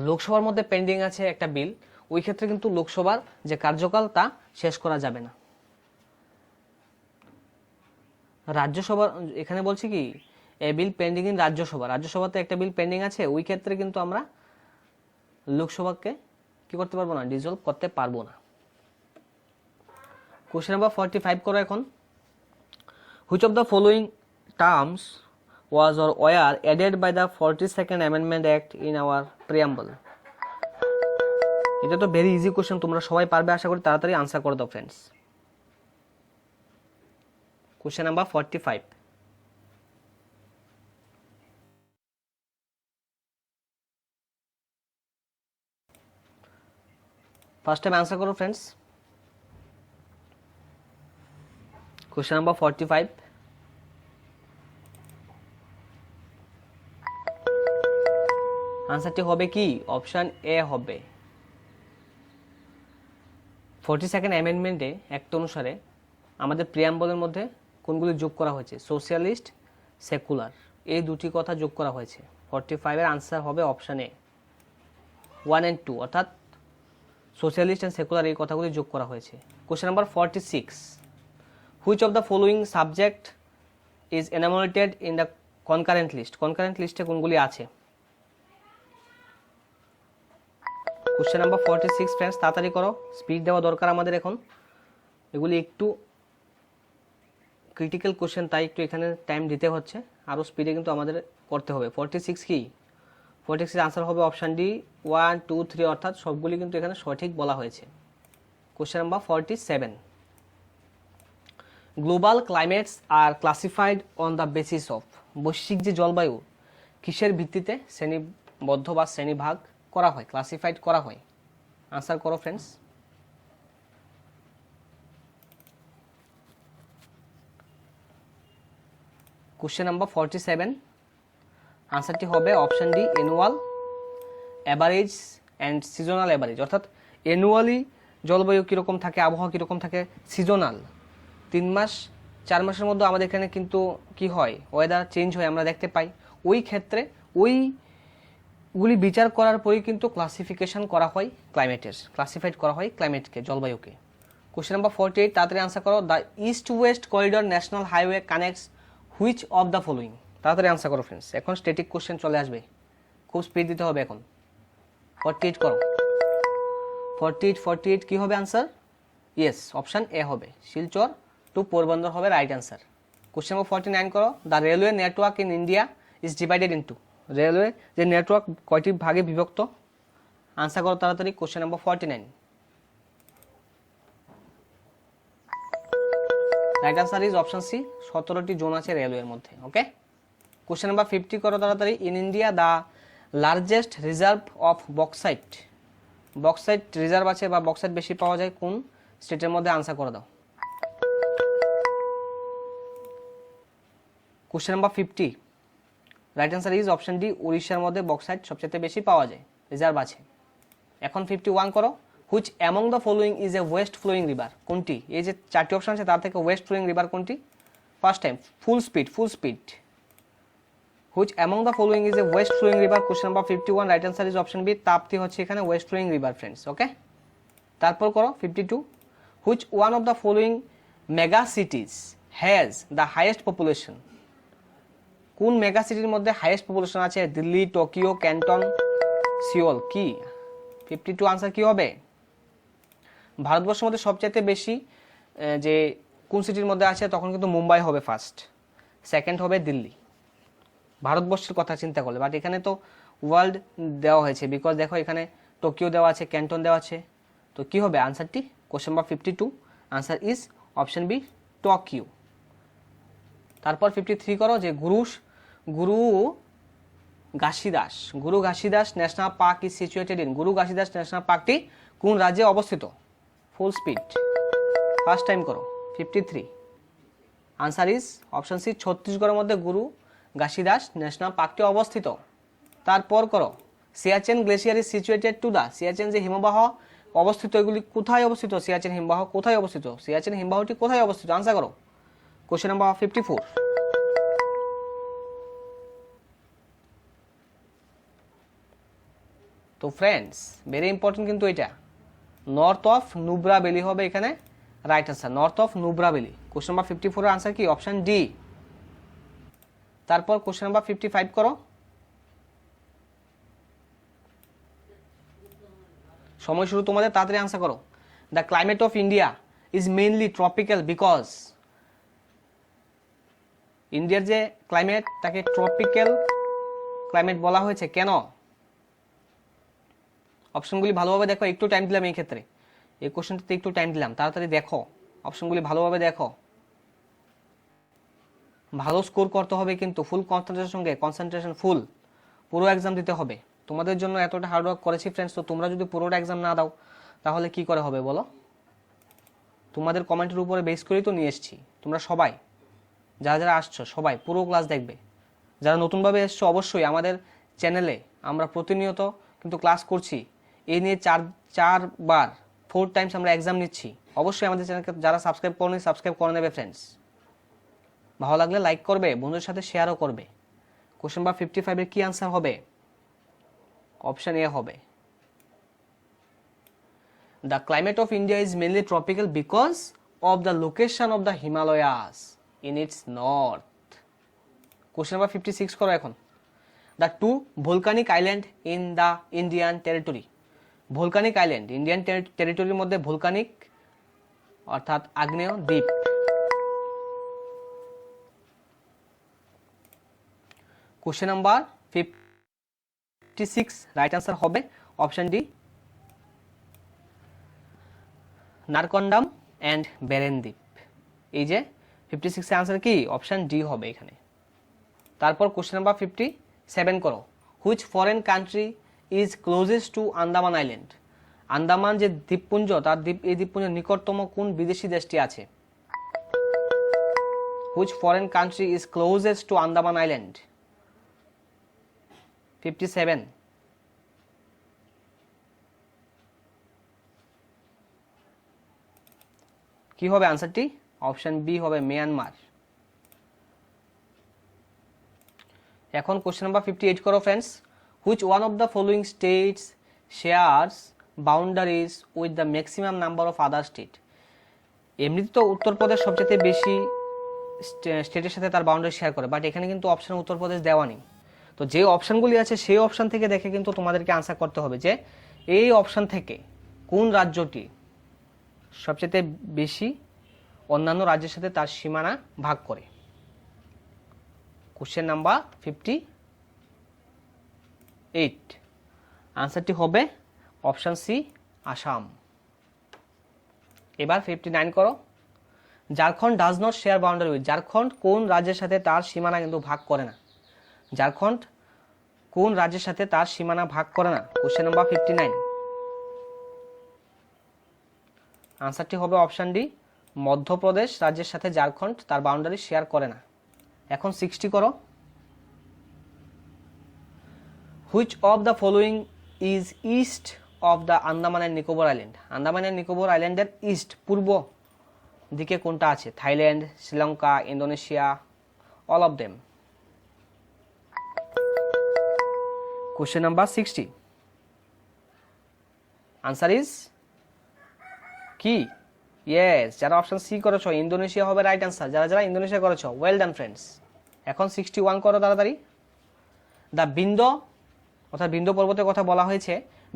লোকসভার মধ্যে পেন্ডিং আছে একটা বিল, ওই ক্ষেত্রে কিন্তু লোকসভার যে কার্যকাল তা শেষ করা যাবে না। রাজ্যসভা এখানে বলছি কি, এ বিল পেন্ডিং ইন রাজ্যসভাতে একটা বিল পেন্ডিং আছে, ওই ক্ষেত্রে কিন্তু আমরা লোকসভাকে কি করতে পারবো না, ডিসলভ করতে পারবো না। কোশ্চেন নাম্বার 45 করো এখন, which of the following terms was or were added by the 42nd Amendment Act in our preamble? এটা তো ভেরি ইজি কোশ্চেন, তোমরা সবাই পারবে আশা করি, তাড়াতাড়ি আনসার করে দাও friends. Question number 45, first time answer করো ফ্রেন্ডস। কোশ্চেন নাম্বার 45 আনসারটি হবে কি? অপশন এ হবে। 42nd অ্যামেন্ডমেন্টে অ্যাক্ট অনুসারে আমাদের প্রিয়াম্বলের মধ্যে কোনগুলি যোগ করা হয়েছে? সোশ্যালিস্ট, সেকুলার, এই দুটি কথা যোগ করা হয়েছে। 45 এর আনসার হবে অপশন এ 1 and 2, অর্থাৎ সোশ্যালিস্ট অ্যান্ড সেকুলার এই কথাগুলি যোগ করা হয়েছে। Question number 46, which of the following subject is enumerated in the concurrent list? Concurrent লিস্টে কোনগুলি আছে? কোশ্চেন নাম্বার 46 ফ্রেন্ডস, তাড়াতাড়ি করো, স্পিড দেওয়া দরকার আমাদের এখন। এগুলি একটু ক্রিটিক্যাল কোশ্চেন, তাই একটু এখানে টাইম দিতে হচ্ছে, আরও স্পিডে কিন্তু আমাদের করতে হবে। 46 কি? 46 আনসার হবে অপশান ডি 1 2 3, অর্থাৎ সবগুলি কিন্তু এখানে সঠিক বলা হয়েছে। Question number 47, global climates are classified on the basis of, বৈশ্বিক যে জলবায়ু কিসের ভিত্তিতে শ্রেণীবদ্ধ বা শ্রেণীভাগ করা হয়, ক্লাসিফাইড করা হয়? আনসার করো ফ্রেন্ডস। কোশ্চেন নাম্বার 47, আনসারটি হবে option D annual average and seasonal average, অর্থাৎ অ্যানুয়ালি জলবায়ু কীরকম থাকে, আবহাওয়া কীরকম থাকে, সিজনাল 3 মাস 4 মাসের মধ্যে আমাদের এখানে কিন্তু কি হয়, ওয়েদার চেঞ্জ হয়, আমরা দেখতে পাই। ওই ক্ষেত্রে ওইগুলি বিচার করার পরেই কিন্তু ক্লাসিফিকেশন করা হয় ক্লাইমেটের, ক্লাসিফাইড করা হয় ক্লাইমেটকে, জলবায়ুকে। কোশ্চেন নাম্বার 48, তাড়াতাড়ি আনসার করো। The east West corridor national highway connects which of the following? তাড়াতাড়ি আনসার করো ফ্রেন্ডস, এখন স্ট্যাটিক কোশ্চেন চলে আসবে, খুব স্পিড দিতে হবে এখন। 48 করো, 48 কি হবে আনসার? ইয়েস, অপশান এ হবে, শিলচর টু পোরবন্দর হবে রাইট আনসার। কোশ্চেন নাম্বার 49 করো। The railway network in India is divided into, railway যে নেটওয়ার্ক কয়টি ভাগে বিভক্ত? আনসার করো তাড়াতাড়ি। Question number 49, right answer is option C, 17টি জোন আছে রেলওয়ের মধ্যে। ওকে, কোশ্চেন নাম্বার 50 করো তাড়াতাড়ি। In India the largest reserve of bauxite, bauxite reserve আছে বা বক্সাইট বেশি পাওয়া যায় কোন স্টেটের মধ্যে? আনসার করে দাও। Question number 50, right answer is option D, উড়িষ্যার মধ্যে বক্সাইট সবচেয়ে বেশি পাওয়া যায়, রিজার্ভ আছে। এখন 51 করো। Which among the following is a west flowing river? কোনটি? এই যে 4টি অপশন আছে তার থেকে ওয়েস্ট ফ্লোয়িং রিভার কোনটি? First time, full speed. Which among the following is a west flowing river? Question number 51, right answer is option B, Tapti হচ্ছে এখানে west flowing river friends. Okay, তারপর করো 52, which one of the following mega cities has the highest population? কোন mega সিটির মধ্যে highest population আছে? Delhi, Tokyo, Canton, Seoul, কি? 52 answer কি হবে? ভারতবর্ষের মধ্যে সবচেয়ে বেশি যে কোন সিটির মধ্যে আছে, তখন কিন্তু মুম্বাই হবে ফার্স্ট, সেকেন্ড হবে দিল্লি, ভারতবর্ষের কথা চিন্তা করলে। বাট এখানে তো ওয়ার্ল্ড দেওয়া হয়েছে, বিকজ দেখো এখানে টোকিও দেওয়া আছে, ক্যান্টন দেওয়া আছে, তো কি হবে আনসারটি? Question number 52, answer is option B, Tokyo. তারপর 53 করো যে Guru Ghasidas national park is situated in, Guru Ghasidas national পার্কটি কোন রাজ্যে অবস্থিত? ফুল স্পিড, ফার্স্ট টাইম করো। 53, আনসার ইজ অপশন সি, ছত্তিশগড়ের মধ্যে গুরু ঘাসিদাস ন্যাশনাল পার্কটি অবস্থিত। তারপর করো Siachen glacier is situated to the, Siachen যে হিমবাহ অবস্থিত, এগুলি কোথায় অবস্থিত? সিয়াচেন হিমবাহ কোথায় অবস্থিত? সিয়াচেন হিমবাহটি কোথায় অবস্থিত? আনসার করো। কোশ্চেন নাম্বার 54, তো ফ্রেন্ডস ভেরি ইম্পর্টেন্ট কিন্তু এটা, নর্থ অফ নুব্রা ভ্যালি হবে এখানে right answer, north of Nubra valley. Question number 54 এর আনসার কি? Option D. তারপর কোশ্চেন নাম্বার 55 করো। সময় শুরু তোমাদের, তাড়াতাড়ি আনসার করো। The climate of India is mainly tropical because, ইন্ডিয়ার যে ক্লাইমেট তাকে ট্রপিক্যাল ক্লাইমেট বলা হয়েছে কেন? অপশনগুলি ভালোভাবে দেখো, একটু টাইম দিলাম এই ক্ষেত্রে, এই কোশ্চেনটাতে একটু টাইম দিলাম, তাড়াতাড়ি দেখো, অপশনগুলি ভালোভাবে দেখো। ভালো স্কোর করতে হবে কিন্তু, ফুল কনসেন্ট্রেশন সঙ্গে, কনসেন্ট্রেশন ফুল, পুরো এক্সাম দিতে হবে। তোমাদের জন্য এতটা হার্ডওয়ার্ক করেছি ফ্রেন্ডস, তো তোমরা যদি পুরোটা এক্সাম না দাও তাহলে কি করে হবে বলো? তোমাদের কমেন্টের উপরে বেস করেই তো নিয়ে এসেছি। তোমরা সবাই যারা আসছো সবাই পুরো ক্লাস দেখবে। যারা নতুনভাবে এসছো অবশ্যই আমাদের চ্যানেলে আমরা প্রতিনিয়ত কিন্তু ক্লাস করছি, এই নিয়ে 4 টাইমস আমরা এক্সাম নিচ্ছি। অবশ্যই আমাদের চ্যানেলকে যারা সাবস্ক্রাইব করেনি সাবস্ক্রাইব করে নেবে ফ্রেন্ডস। ভালো লাগলে লাইক করবে, বন্ধুদের সাথে শেয়ারও করবে। কোশ্চেন নাম্বার 55 এর কি আনসার হবে? অপশন এ হবে। The climate of India is mainly tropical because of the location of the Himalayas in its north. Question number 56 করো এখন। The two volcanic island in the Indian territory. Volcanic island Indian টেরিটরির মধ্যে volcanic অর্থাৎ আগ্নেয় দ্বীপ। Question number 56 right answer হবে option D, Narcondam and Barren দ্বীপ। এই যে 56 এর আনসার কি অপশন ডি হবে এখানে। তারপর কোশ্চেন নাম্বার 57 করো। Which foreign country is closest to Andaman island. Andaman যে দ্বীপপুঞ্জ তার এই দ্বীপপুঞ্জের নিকটতম কোন বিদেশি দেশটি আছে? Which foreign country is closest to Andaman island? 57 কি হবে আনসারটি? অপশন বি হবে মিয়ানমার। এখন কোশ্চেন নাম্বার 58 করো friends. Which one of the following states shares boundaries with the maximum number of other state. এমনিতে তো উত্তরপ্রদেশ সবচেয়ে বেশি স্টেটের সাথে তার বাউন্ডারি শেয়ার করে, বাট এখানে কিন্তু অপশন উত্তরপ্রদেশ দেওয়া নেই। তো যে অপশনগুলি আছে সেই অপশন থেকে দেখে কিন্তু তোমাদেরকে আনসার করতে হবে যে এই অপশন থেকে কোন রাজ্যটি সবচেয়ে বেশি অন্যান্য রাজ্যের সাথে তার সীমানা ভাগ করে। কোশ্চেন নাম্বার 58 আনসারটি হবে অপশন সি আসাম। এবার 59 করো। Jharkhand does not share boundary with. Jharkhand কোন রাজ্যের সাথে তার সীমানা কিন্তু ভাগ করে না? ঝাড়খণ্ড কোন রাজ্যের সাথে তার সীমানা ভাগ করে না? কোশ্চেন নাম্বার 59 আনসারটি হবে অপশন ডি, মধ্যপ্রদেশ রাজ্যের সাথে ঝাড়খণ্ড তার বাউন্ডারি শেয়ার করে না। এখন 60 করো। Which of the following is east of the Andaman and Nicobar island. Andaman and Nicobar আইল্যান্ডের ইস্ট পূর্ব দিকে কোনটা আছে? Thailand, Sri Lanka, Indonesia, all of them. Question number 60 answer is কি? ইয়েস, যারা অপশন সি করেছো ইন্দোনেশিয়া হবে রাইট আনসার। যারা যারা ইন্দোনেশিয়া করেছো ওয়েল ডান ফ্রেন্ডস। এখন 61 করো তাড়াতাড়ি। দ্য বিন্দ অর্থাৎ বিন্দ পর্বতের কথা বলা হয়েছে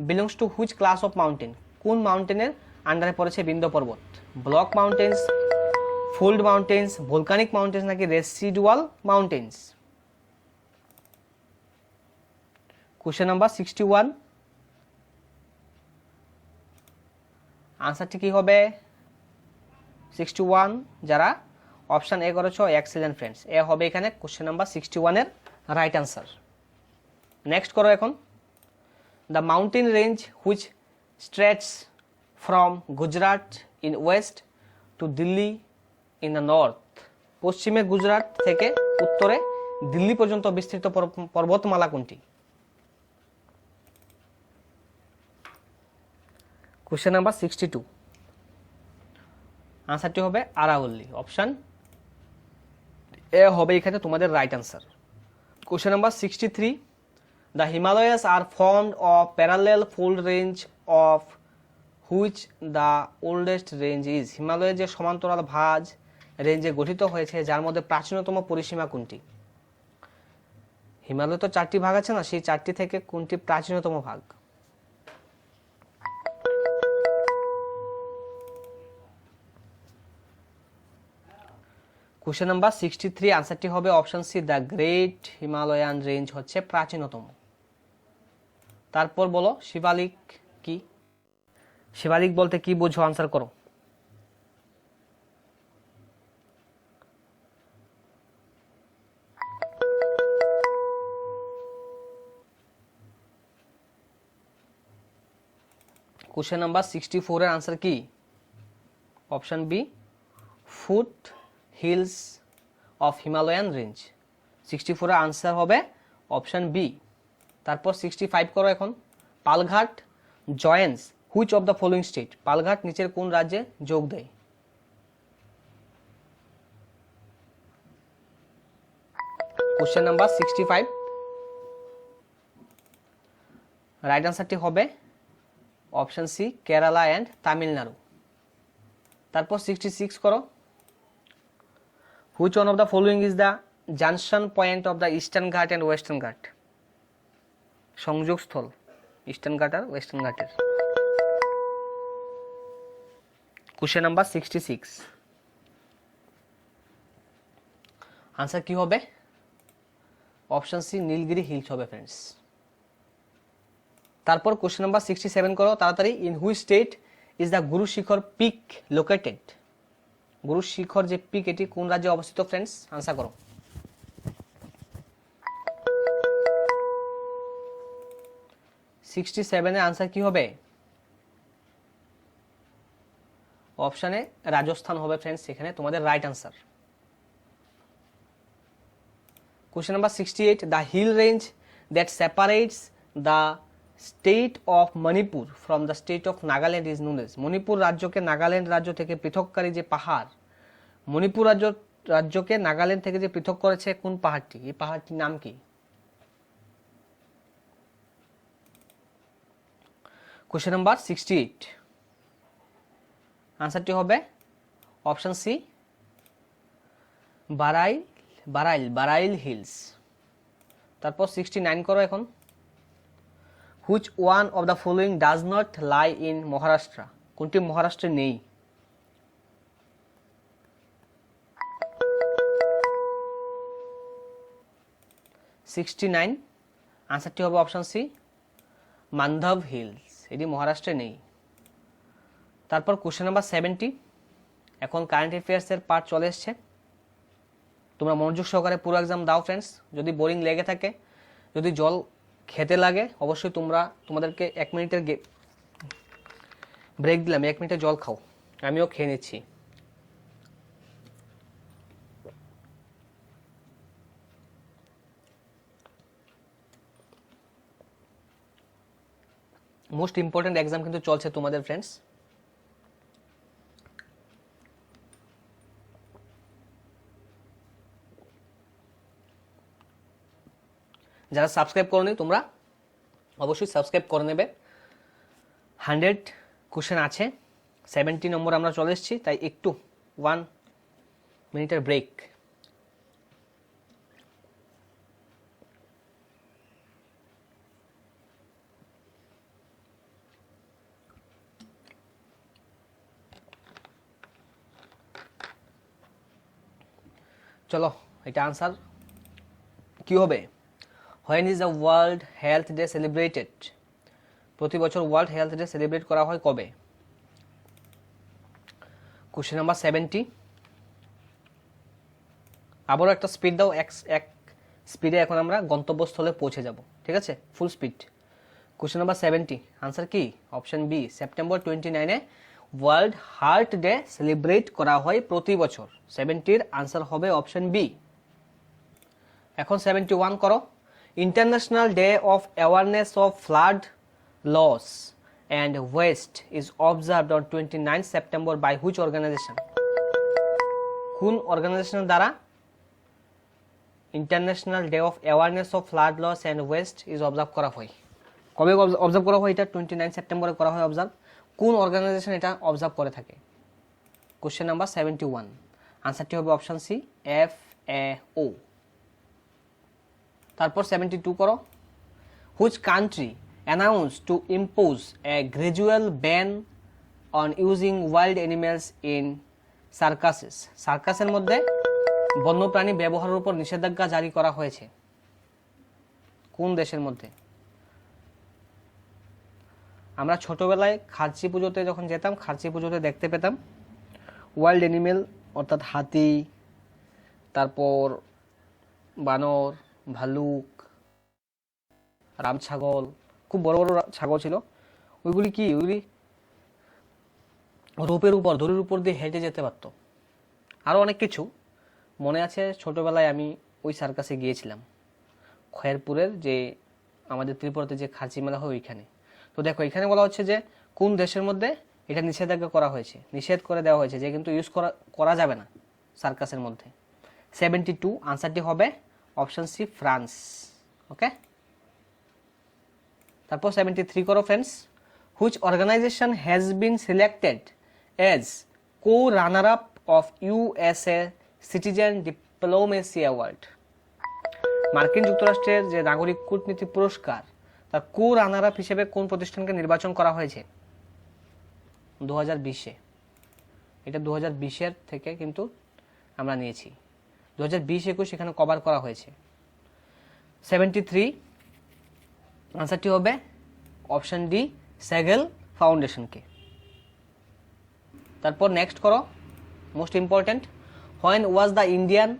belongs to which class of mountain. কোন মাউন্টেনের আন্ডারে পড়েছে বিন্দ পর্বত? Block mountains, fold mountains, volcanic mountains নাকি রেসিডুয়াল মাউন্টেন্স? কোশ্চেন নাম্বার 61 আনসারটি কি হবে? 61 যারা অপশন এ করেছো এক্সেলেন্ট ফ্রেন্ডস, এ হবে এখানে কোশ্চেন নাম্বার 61 এর রাইট আনসার। নেক্সট করো এখন। The mountain range which stretches from Gujarat in west to Delhi in the north. পশ্চিমে গুজরাট থেকে উত্তরে দিল্লি পর্যন্ত বিস্তৃত পর্বতমালা কোনটি? কোশ্চেন নাম্বার 62 আনসারটি হবে আরাবল্লী। অপশন এ হবে এখানে তোমাদের right answer. Question number 63 the Himalayas are formed of parallel fold range of which the oldest range is. হিমালয়ের যে সমান্তরাল ভাঁজ রেঞ্জে গঠিত হয়েছে যার মধ্যে প্রাচীনতম পরিসীমা কোনটি? হিমালয় তো 4টি ভাগ আছে না, সেই 4টি থেকে কোনটি প্রাচীনতম ভাগ? কোশ্চেন নাম্বার 63 আনসারটি হবে option C the great Himalayan range হচ্ছে প্রাচীনতম। তারপর বলো শিবালিক কি? শিবালিক বলতে কি বোঝো? আনসার করো। কোশ্চেন নাম্বার 64 এর আনসার কি? Option B foot hills of Himalayan range. 64 এর আনসার হবে অপশন বি। তারপর 65 করো এখন। Palghat joins which of the following state. Palghat নিচের কোন রাজ্যে যোগ দেয়? কোশ্চেন নাম্বার 65 রাইট আনসারটি হবে option C Kerala and Tamil Nadu. তারপর 66 করো, which one of the following is the junction point of the eastern ghat and western ghat, সংযোগস্থল ইস্টার্ন ঘাট আর ওয়েস্টার্ন ঘাটের। কোশ্চেন নাম্বার 66, আনসার কি হবে? অপশন সি নীলগিরি হিলস হবে ফ্রেন্ডস। তারপর কোশ্চেন নাম্বার 67 করো তাড়াতাড়ি, in which state is the Guru Shikhar pick located, গুরু শিখর যে পিক এটি কোন রাজ্যে অবস্থিত ফ্রেন্ডস, আনসার করো। 67 এর আনসার কি হবে? অপশনে রাজস্থান হবে ফ্রেন্ডস, এখানে তোমাদের right answer. Question number 68, the hill range that separates the state of Manipur from the state of Nagaland is known as, Manipur রাজ্যকে নাগাল্যান্ড রাজ্য থেকে পৃথককারী যে পাহাড়, মণিপুর রাজ্যকে নাগাল্যান্ড থেকে যে পৃথক করেছে কোন পাহাড়টি, এই পাহাড়টির নাম কি? কোশ্চেন নাম্বার 68, আনসারটি হবে অপশন সি বারাইল হিলস। তারপর 69 করো এখন, which one of the following does not lie in Maharashtra, কোনটি মহারাষ্ট্রে নেই? আনসারটি হবে অপশন সি মান্ধব হিলস, এটি মহারাষ্ট্রে নেই। তারপর কোশ্চেন নাম্বার 70, এখন কারেন্ট অ্যাফেয়ার্সের পার্ট চলে এসছে, তোমরা মনোযোগ সহকারে পুরো এক্সাম দাও ফ্রেন্ডস। যদি বোরিং লেগে থাকে, যদি জল খেতে লাগে, অবশ্যই তোমাদেরকে 1 মিনিটের ব্রেক দিলাম, 1 মিনিটে জল খাও, আমিও খেয়ে নিচ্ছি। মোস্ট ইম্পর্টেন্ট এক্সাম কিন্তু চলছে তোমাদের ফ্রেন্ডস। যারা সাবস্ক্রাইব করোনি তোমরা অবশ্যই সাবস্ক্রাইব করে নেবে। 100 কোশ্চেন আছে, 70 নম্বর আমরা চলে এসেছি, তাই একটু 1 মিনিটের ব্রেক। চলো, এটা আনসার কি হবে? When is the World Health Day celebrated? প্রতি বছর ওয়ার্ল্ড হেলথ ডে সেলিব্রেট করা হয় কবে? কোশ্চেন নাম্বার 70, আবারও একটা স্পিড দাও, এক স্পিডে এখন আমরা গন্তব্যস্থলে পৌঁছে যাব, ঠিক আছে, full speed. Question number 70, answer কি? অপশন বি সেপ্টেম্বর 29-এ ওয়ার্ল্ড হার্ট ডে সেলিব্রেট করা হয় প্রতি বছর। 70-র আনসার হবে অপশন বি। এখন 71 করো, international day of awareness of flood loss and waste is observed on 29 September by which organization, কোন অর্গানাইজেশনের দ্বারা international day of awareness of flood loss and waste is observe করা হয়? কবে অবজার্ভ করা হয় এটা? 29 সেপ্টেম্বরে করা হয় অবজার্ভ। কোন অর্গানাইজেশন এটা অবজার্ভ করে থাকে? কোশ্চেন নাম্বার 71, আনসারটি হবে অপশন সি FAO। তারপর 72 করো, which country announced to impose a gradual ban on using wild animals in circuses, সার্কাসের মধ্যে বন্যপ্রাণী ব্যবহারের উপর নিষেধাজ্ঞা জারি করা হয়েছে, কোন দেশের মধ্যে? আমরা ছোটবেলায় খার্চি পুজোতে যখন যেতাম, খার্চি পুজোতে দেখতে পেতাম ওয়াইল্ড অ্যানিমেল, অর্থাৎ হাতি, তারপর বানর, ভালুক, রাম ছাগল, খুব বড় বড় ছাগল ছিল, ওইগুলি রোপের উপর, দড়ির উপর দিয়ে হেঁটে যেতে পারতো। আরও অনেক কিছু মনে আছে, ছোটবেলায় আমি ওই সার্কাসে গিয়েছিলাম, খয়েরপুরের যে আমাদের ত্রিপুরাতে যে খার্চি মেলা হয় ওইখানে। তো দেখো এখানে বলা হচ্ছে যে কোন দেশের মধ্যে এটা নিষেধাজ্ঞা করা হয়েছে, নিষেধ করে দেওয়া হয়েছে যে কিন্তু ইউজ করা যাবে না সার্কাসের মধ্যে। 72, আনসারটি হবে অপশন সি ফ্রান্স। ওকে, তারপর 73 করো friends, which organization has been selected as co runner up of USA citizen diplomacy award. মার্কিন যুক্তরাষ্ট্রের যে নাগরিক কূটনীতি পুরস্কার তার কো রানার আপ হিসেবে কোন প্রতিষ্ঠানকে নির্বাচন করা হয়েছে? 2020-এ। এটা 2020-এর থেকে কিন্তু আমরা নিয়েছি, 2020-21 এখানে কভার করা হয়েছে। 73 আনসারটি হবে অপশন ডি, সেগেল ফাউন্ডেশনকে। তারপর নেক্সট করো, most important, when was the Indian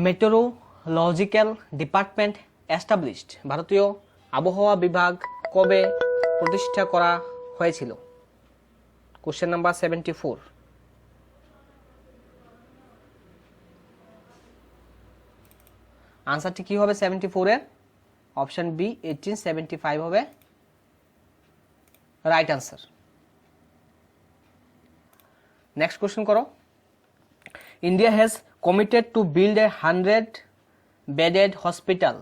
meteorological department established? ভারতীয় আবহাওয়া বিভাগ কবে প্রতিষ্ঠা করা হয়েছিল? Question number 74। আনসারটি কি হবে 74 এর? অপশন বি 1875 হবে রাইট আনসার। নেক্সট কোশ্চেন করো, India has committed to build a 100-bedded hospital,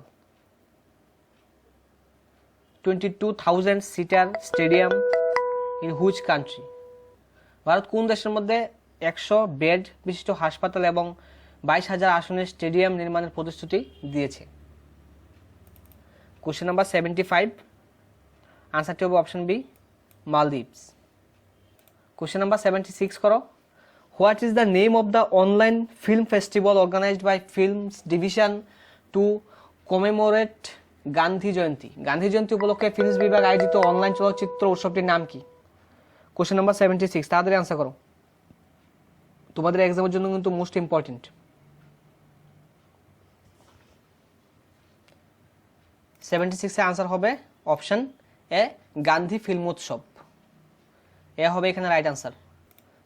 22,000 seater stadium in which country? Bharat কোন দেশের মধ্যে 100 বেড বিশিষ্ট হাসপাতাল এবং 22,000 আসনের স্টেডিয়াম নির্মাণের প্রতিশ্রুতি দিয়েছে? কোশ্চেন নাম্বার 75, আনসারটি হবে option B, Maldives. Question number 76 করো, what is the name of the online film festival organized by films division to commemorate Gandhi Jayanti? Gandhi Jayanti উপলক্ষে ফিল্মস বিভাগ আয়োজিত অনলাইন চলচ্চিত্র উৎসবটির নাম কি? কোশ্চেন নাম্বার 76, তাড়াতাড়ি আনসার করো, তোমাদের এক্সামের জন্য কিন্তু মোস্ট ইম্পর্টেন্ট। 76 এর আনসার হবে অপশন এ, গান্ধী ফিল্মোৎসব। এ হবে এখানে right answer.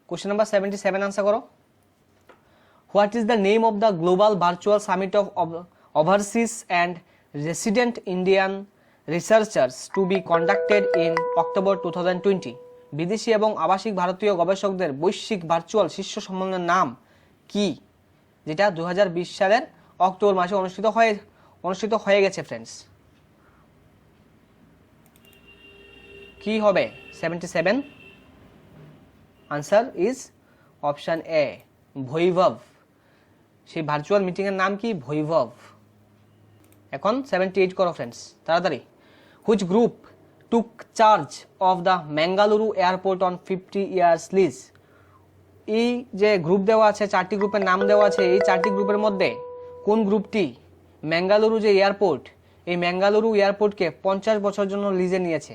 Question number 77 answer করো, what is the name of the global virtual summit of overseas and resident Indian researchers to be conducted in October 2020? বিদেশি এবং আবাসিক ভারতীয় গবেষকদের বৈশ্বিক ভার্চুয়াল শীর্ষ সম্মেলনের নাম কি, যেটা 2020 সালের অক্টোবর মাসে অনুষ্ঠিত হয়ে গেছে ফ্রেন্ডস? কি হবে 77? আনসার ইজ অপশন এ, বৈভব। সেই ভার্চুয়াল মিটিং এর নাম কি? বৈভব। এখন 78 করো ফ্রেন্ডস, তাড়াতাড়ি। Which group took charge of the Mangaluru airport on 50 years lease? এই যে গ্রুপ দেওয়া আছে, 4টি গ্রুপের নাম দেওয়া আছে, এই 4টি গ্রুপের মধ্যে কোন গ্রুপটি ম্যাঙ্গালুরু যে এয়ারপোর্ট, এই ম্যাঙ্গালুরু এয়ারপোর্টকে 50 বছর জন্য লিজে নিয়েছে?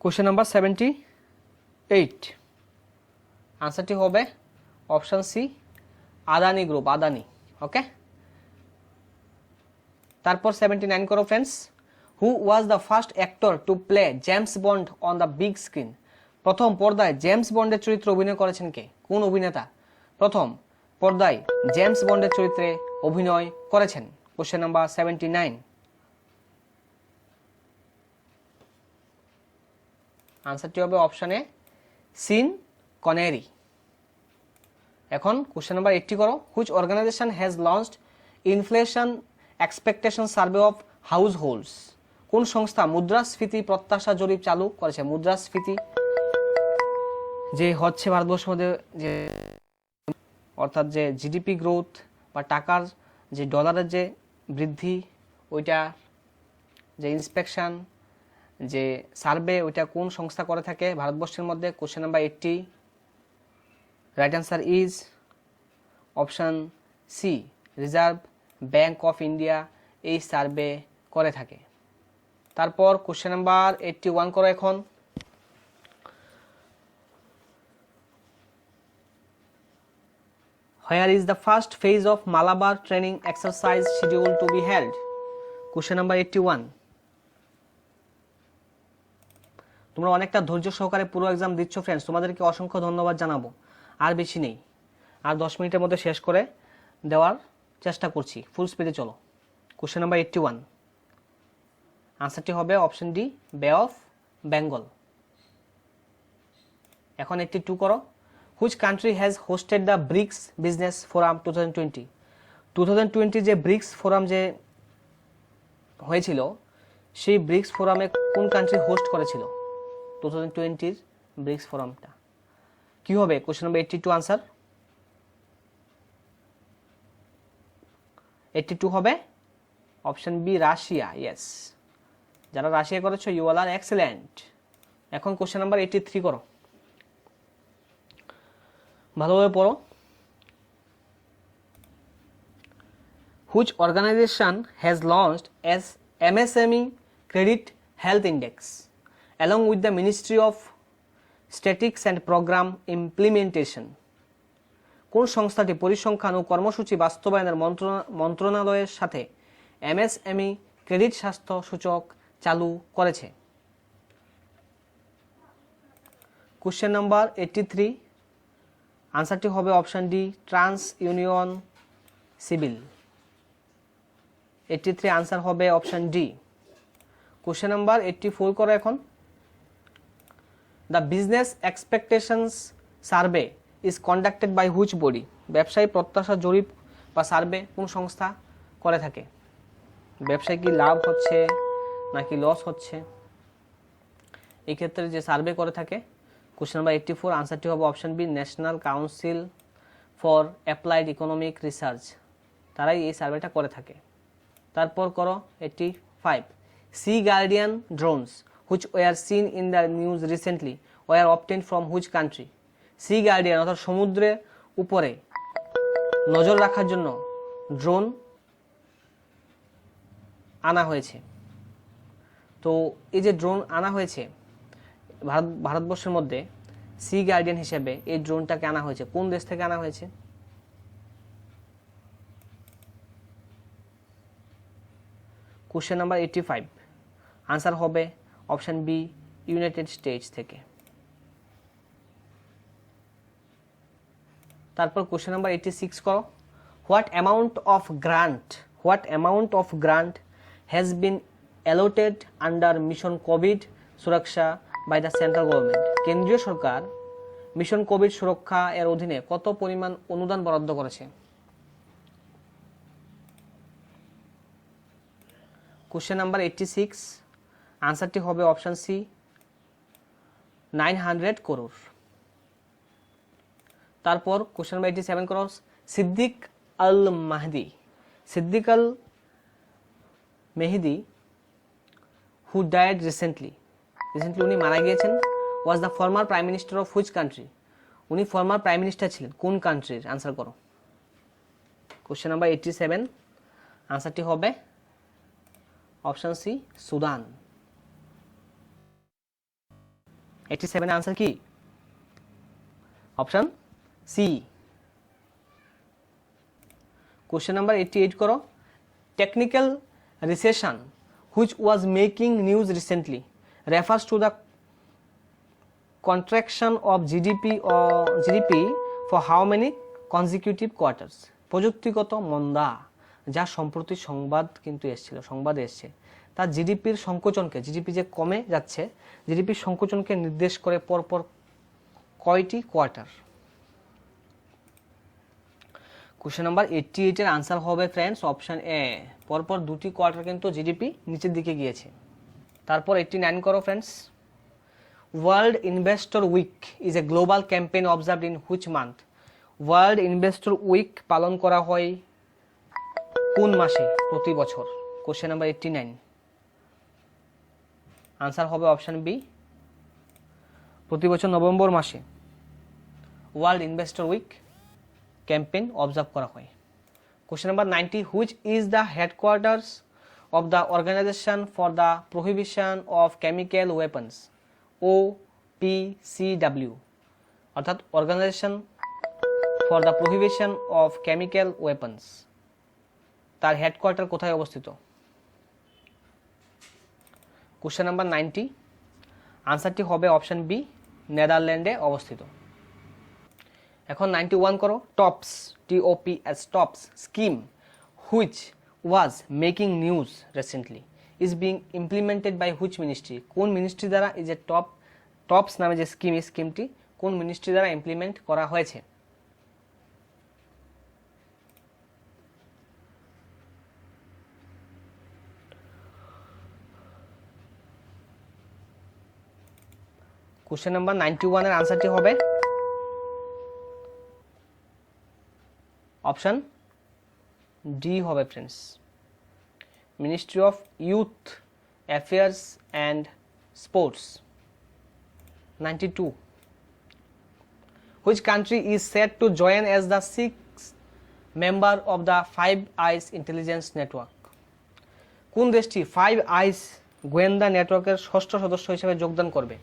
কোশ্চেন নাম্বার 78, আনসারটি হবে option C, Adani group, Adani. Okay, তারপর 79 করো friends, who was the first actor to play James Bond on the big screen? প্রথম পর্দায় জেমস বন্ডের চরিত্রে অভিনয় করেছেন কে? কোন অভিনেতা প্রথম পর্দায় জেমস বন্ডের চরিত্রে অভিনয় করেছেন? কোশ্চেন নাম্বার 79, আনসারটি হবে অপশনে সিন কনেরি। এখন কোশ্চেন নাম্বার 80 করো, which organization has launched inflation expectation survey of households? কোন সংস্থা মুদ্রাস্ফীতি প্রত্যাশা জরিপ চালু করেছে? মুদ্রাস্ফীতি যে হচ্ছে ভারতবর্ষের মধ্যে, যে অর্থাৎ যে জিডিপি গ্রোথ বা টাকার যে ডলারের যে বৃদ্ধি, ওইটা যে ইন্সপেকশন যে সার্ভে, ওইটা কোন সংস্থা করে থাকে ভারতবর্ষের মধ্যে? Question number 80, right answer is option C, reserve bank of India এই সার্ভে করে থাকে। তারপর কোশ্চেন নাম্বার 81 করো এখন, where is the first phase of Malabar training exercise schedule to be held? Question number 81। তোমরা অনেকটা ধৈর্য সহকারে পুরো এক্সাম দিচ্ছ ফ্রেন্ডস, তোমাদেরকে অসংখ্য ধন্যবাদ জানাবো। আর বেশি নেই, আর 10 মিনিটের মধ্যে শেষ করে দেওয়ার চেষ্টা করছি, ফুল স্পিডে চলো। কোশ্চেন নাম্বার 81, আনসারটি হবে option D, bay of Bengal. এখন 82 করো, which country has hosted the BRICS business forum 2020? 2020 যে ব্রিক্স ফোরাম যে হয়েছিল সেই ব্রিক্স ফোরামে কোন কান্ট্রি হোস্ট করেছিল 2020 ব্রিক্স ফোরামটা? কি হবে কোশ্চেন নাম্বার 82 আনসার? 82 হবে অপশন বি রাশিয়া। ইয়েস, যারা রাশিয়া করেছো ইউ অল আর এক্সেলেন্ট। এখন কোশ্চেন নাম্বার 83 করো, ভালোভাবে পড়ো। Which organization has launched as MSME Credit Health Index along with the Ministry of Statistics and Program Implementation? কোন সংস্থাটি পরিসংখ্যান ও কর্মসূচি বাস্তবায়নের মন্ত্রণালয়ের সাথে এমএসএমই ক্রেডিট স্বাস্থ্য সূচক চালু করেছে? কোশ্চেন নাম্বার 83, আনসারটি হবে option D trans union civil. 83 answer হবে অপশন ডি। কোশ্চেন নাম্বার 84 করো এখন। The business expectations survey is conducted by which body? ব্যবসায়ী প্রত্যাশা জরিপ বা সার্ভে কোন সংস্থা করে থাকে? ব্যবসায় কি লাভ হচ্ছে নাকি লস হচ্ছে, এই ক্ষেত্রে যে সার্ভে করে থাকে? কোশ্চেন নাম্বার 84 আনসারটি হবে option B national council for applied economic research, তারাই এই সার্ভেটা করে থাকে। তারপর করো 85, sea guardian drones which were seen in the news recently were obtained from which country? Sea guardian অর্থাৎ সমুদ্রের উপরে নজর রাখার জন্য ড্রোন আনা হয়েছে। তো এই যে ড্রোন আনা হয়েছে ভারতবর্ষের মধ্যে সি গার্ডিয়ান হিসেবে এই ড্রোনটাকে আনা হয়েছে, কোন দেশ থেকে আনা হয়েছে? কোশ্চেন নাম্বার 85 আনসার হবে অপশন বি ইউনাইটেড স্টেটস থেকে। তারপর কোশ্চেন নাম্বার 86 করো। What amount of grant has been allotted under mission Covid সুরক্ষা বাই দ্য সেন্ট্রাল গভর্নমেন্ট? কেন্দ্রীয় সরকার মিশন কোভিড সুরক্ষা এর অধীনে কত পরিমাণ অনুদান বরাদ্দ করেছে? কোশ্চেন নাম্বার 86 আনসারটি হবে অপশন সি 900 করোড়। তারপর কোশ্চেন নাম্বার 87 করো। সিদ্দিক আল মেহেদি হু ডায়েড রিসেন্টলি উনি মারা গিয়েছেন, was the former prime minister of which country? উনি ফর্মার প্রাইম মিনিস্টার ছিলেন কোন কান্ট্রির? আনসার করো। কোশ্চেন নাম্বার 87 আনসারটি হবে অপশন সি সুদান। 87 আনসার কি? Option C. কোশ্চেন নাম্বার 88 করো। Technical recession which was making news recently refers to the contraction of GDP for how many consecutive quarters? প্রযুক্তিগত মন্দা যা সম্প্রতি সংবাদে এসছে তার জিডিপির সংকোচনকে, জিডিপি যে কমে যাচ্ছে, জিডিপির সংকোচনকে নির্দেশ করে পরপর কয়টি কোয়ার্টার? কোশ্চেন নাম্বার 88 এর আনসার হবে ফ্রেন্ডস অপশন এ, পরপর দুটি কোয়ার্টার কিন্তু জিডিপি নিচের দিকে গিয়েছে। তারপর 89 করো friends. World investor week is a global campaign observed in which month? World investor week পালন করা হয় কোন মাসে প্রতি বছর? কোশ্চেন নাম্বার 89 আনসার হবে অপশন বি প্রতি বছর নভেম্বর মাসে world investor week campaign observe করা হয়। Question number 90 which is the headquarters of the organization for the prohibition of chemical weapons? OPCW অর্থাৎ organization for the prohibition of chemical weapons, তার headquarter কোথায় অবস্থিত? Question number 90 আনসারটি হবে option B নেদারল্যান্ডে অবস্থিত। এখন 91 করো। TOPS TOPS scheme which was making news recently is being implemented by which ministry? কোন ministry দ্বারা এই যে টপস নামে যে স্কিমটি কোন মিনিস্ট্রি দ্বারা ইমপ্লিমেন্ট করা হয়েছে? কোশ্চেন নাম্বার 91 এর আনসারটি হবে অপশন ডি হবে friends, ministry of youth affairs and sports. 92, which country is set to join as the sixth member of the Five Eyes intelligence network? কোন দেশটি ফাইভ আইস গোয়েন্দা নেটওয়ার্কের ষষ্ঠ সদস্য হিসেবে যোগদান করবে?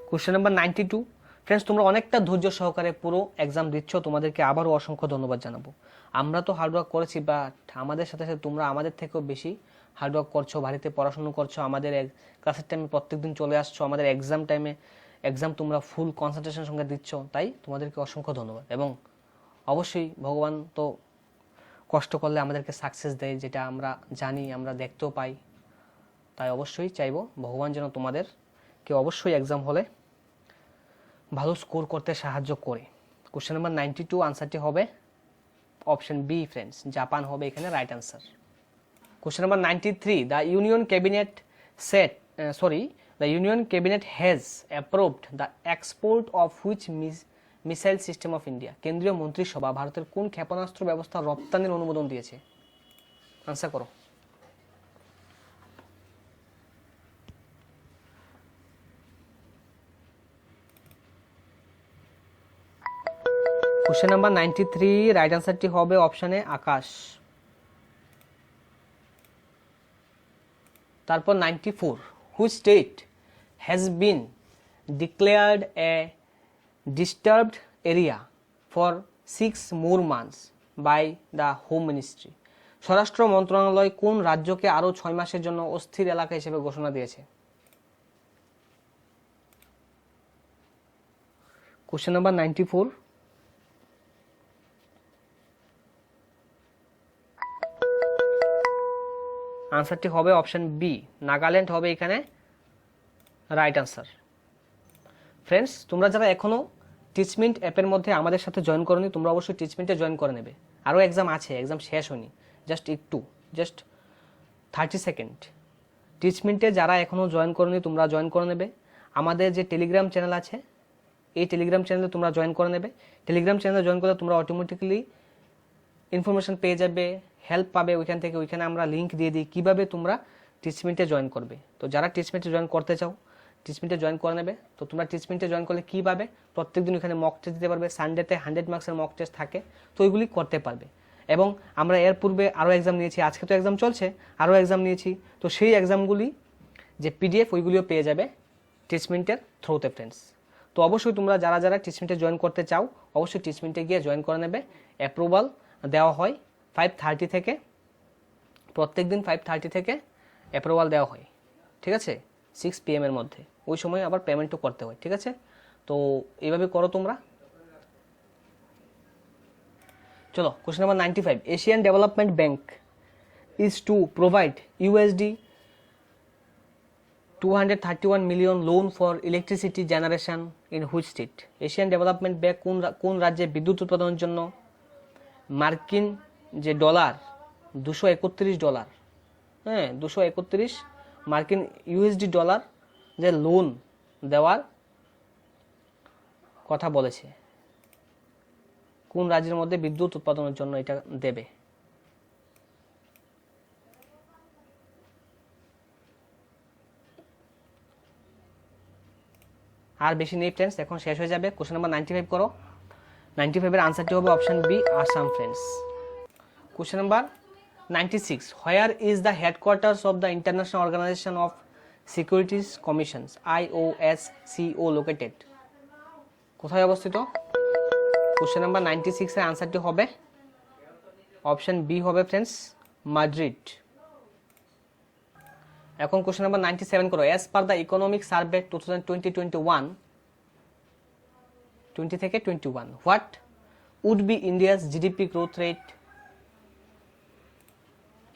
Question number 92। ফ্রেন্ডস, তোমরা অনেকটা ধৈর্য সহকারে পুরো এক্সাম দিচ্ছ, তোমাদেরকে আবারও অসংখ্য ধন্যবাদ জানাবো। আমরা তো হার্ডওয়ার্ক করেছি, বাট আমাদের সাথে সাথে তোমরা আমাদের থেকেও বেশি হার্ডওয়ার্ক করছো, বাড়িতে পড়াশোনা করছো, আমাদের ক্লাসের টাইমে প্রত্যেকদিন চলে আসছো, আমাদের এক্সাম টাইমে এক্সাম তোমরা ফুল কনসেন্ট্রেশনের সঙ্গে দিচ্ছ, তাই তোমাদেরকে অসংখ্য ধন্যবাদ। এবং অবশ্যই ভগবান তো কষ্ট করলে আমাদেরকে সাকসেস দেয়, যেটা আমরা জানি, আমরা দেখতেও পাই। তাই অবশ্যই চাইবো ভগবান যেন তোমাদেরকে অবশ্যই এক্সাম হলে ভালো স্কোর করতে সাহায্য করে। কোশ্চেন নাম্বার 92 আনসারটি হবে অপশন বি ফ্রেন্ডস, জাপান হবে এখানে right answer. Question number 93, the union cabinet has approved the export of which missile system of India? কেন্দ্রীয় মন্ত্রিসভা ভারতের কোন ক্ষেপণাস্ত্র ব্যবস্থা রপ্তানির অনুমোদন দিয়েছে? আনসার করো। কোশ্চেন নাম্বার 93 রাইট আনসারটি হবে অপশনে আকাশ। তারপর 94, which state has been declared a disturbed area for 6 more months by the home ministry? স্বরাষ্ট্র মন্ত্রণালয় কোন রাজ্যকে আরও 6 মাসের জন্য অস্থির এলাকা হিসেবে ঘোষণা দিয়েছে? কোশ্চেন নাম্বার 94, আনসারটি হবে অপশন বি, নাগাল্যান্ড হবে এখানে রাইট আনসার। ফ্রেন্ডস, তোমরা যারা এখনো টিচমেন্ট অ্যাপের মধ্যে আমাদের সাথে জয়েন করোনি, তোমরা অবশ্যই টিচমেন্টে জয়েন করে নেবে। আরও এক্সাম আছে, এক্সাম শেষ হয়নি, জাস্ট 30 সেকেন্ড। টিচমেন্টে যারা এখনো জয়েন করোনি তোমরা জয়েন করে নেবে। আমাদের যে টেলিগ্রাম চ্যানেল আছে, এই টেলিগ্রাম চ্যানেলে তোমরা জয়েন করে নেবে। টেলিগ্রাম চ্যানেলে জয়েন করলে তোমরা অটোমেটিক্যালি ইনফরমেশন পেয়ে যাবে, হেল্প পাবে ওইখান থেকে। ওইখানে আমরা লিঙ্ক দিয়ে দিই কীভাবে তোমরা টিচমেন্টে জয়েন করবে। তো যারা টিচমেন্টে জয়েন করতে চাও টিচমেন্টে জয়েন করে নেবে। তো তোমরা টিচমেন্টে জয়েন করলে কী পাবে, প্রত্যেকদিন ওইখানে মক টেস্ট দিতে পারবে। সানডেতে 100 মার্কসের মক টেস্ট থাকে, তো ওইগুলি করতে পারবে। এবং আমরা এর পূর্বে আরও এক্সাম নিয়েছি, আজকে তো এক্সাম চলছে, আরও এক্সাম নিয়েছি। তো সেই এক্সামগুলি যে পিডিএফ ওইগুলিও পেয়ে যাবে টিচমেন্টের থ্রুতে ফ্রেন্ডস। তো অবশ্যই তোমরা যারা যারা টিচমেন্টে জয়েন করতে চাও অবশ্যই টিচমেন্টে গিয়ে জয়েন করে নেবে। অ্যাপ্রুভাল দেওয়া হয় 5:30 থেকে, প্রত্যেক দিন 5:30 থেকে অ্যাপ্রুভাল দেওয়া হয়, ঠিক আছে, 6 PM এর মধ্যে। ওই সময় আবার পেমেন্টও করতে হয়, ঠিক আছে। তো এইভাবে করো তোমরা। চলো question number 95, Asian development bank is to provide $231 million loan for electricity generation in which state? Asian development bank কোন রাজ্যে বিদ্যুৎ উৎপাদনের জন্য মার্কিন যে ডলার $231, হ্যাঁ 231 মার্কিন ইউএসডি ডলার যে লোন দেওয়ার কথা বলেছে? কোন রাজ্যের মধ্যে বিদ্যুৎ উৎপাদনের জন্য এটা দেবে? আর বেশি নেই ফ্রেন্ডস, এখন শেষ হয়ে যাবে। কোশ্চেন নাম্বার 95 করো। 95 এর আনসারটি হবে option B, Assam friends. Question number 96, where is the headquarters of the international organization of securities commissions IOSCO located? কোথায় অবস্থিত? কোশ্চেন নাম্বার 96 এর আনসারটি হবে অপশন বি হবে ফ্রেন্ডস, মাদ্রিদ। এখন কোশ্চেন নাম্বার 97 করো। As per the economic survey 2020 থেকে 21, what would be India's GDP growth rate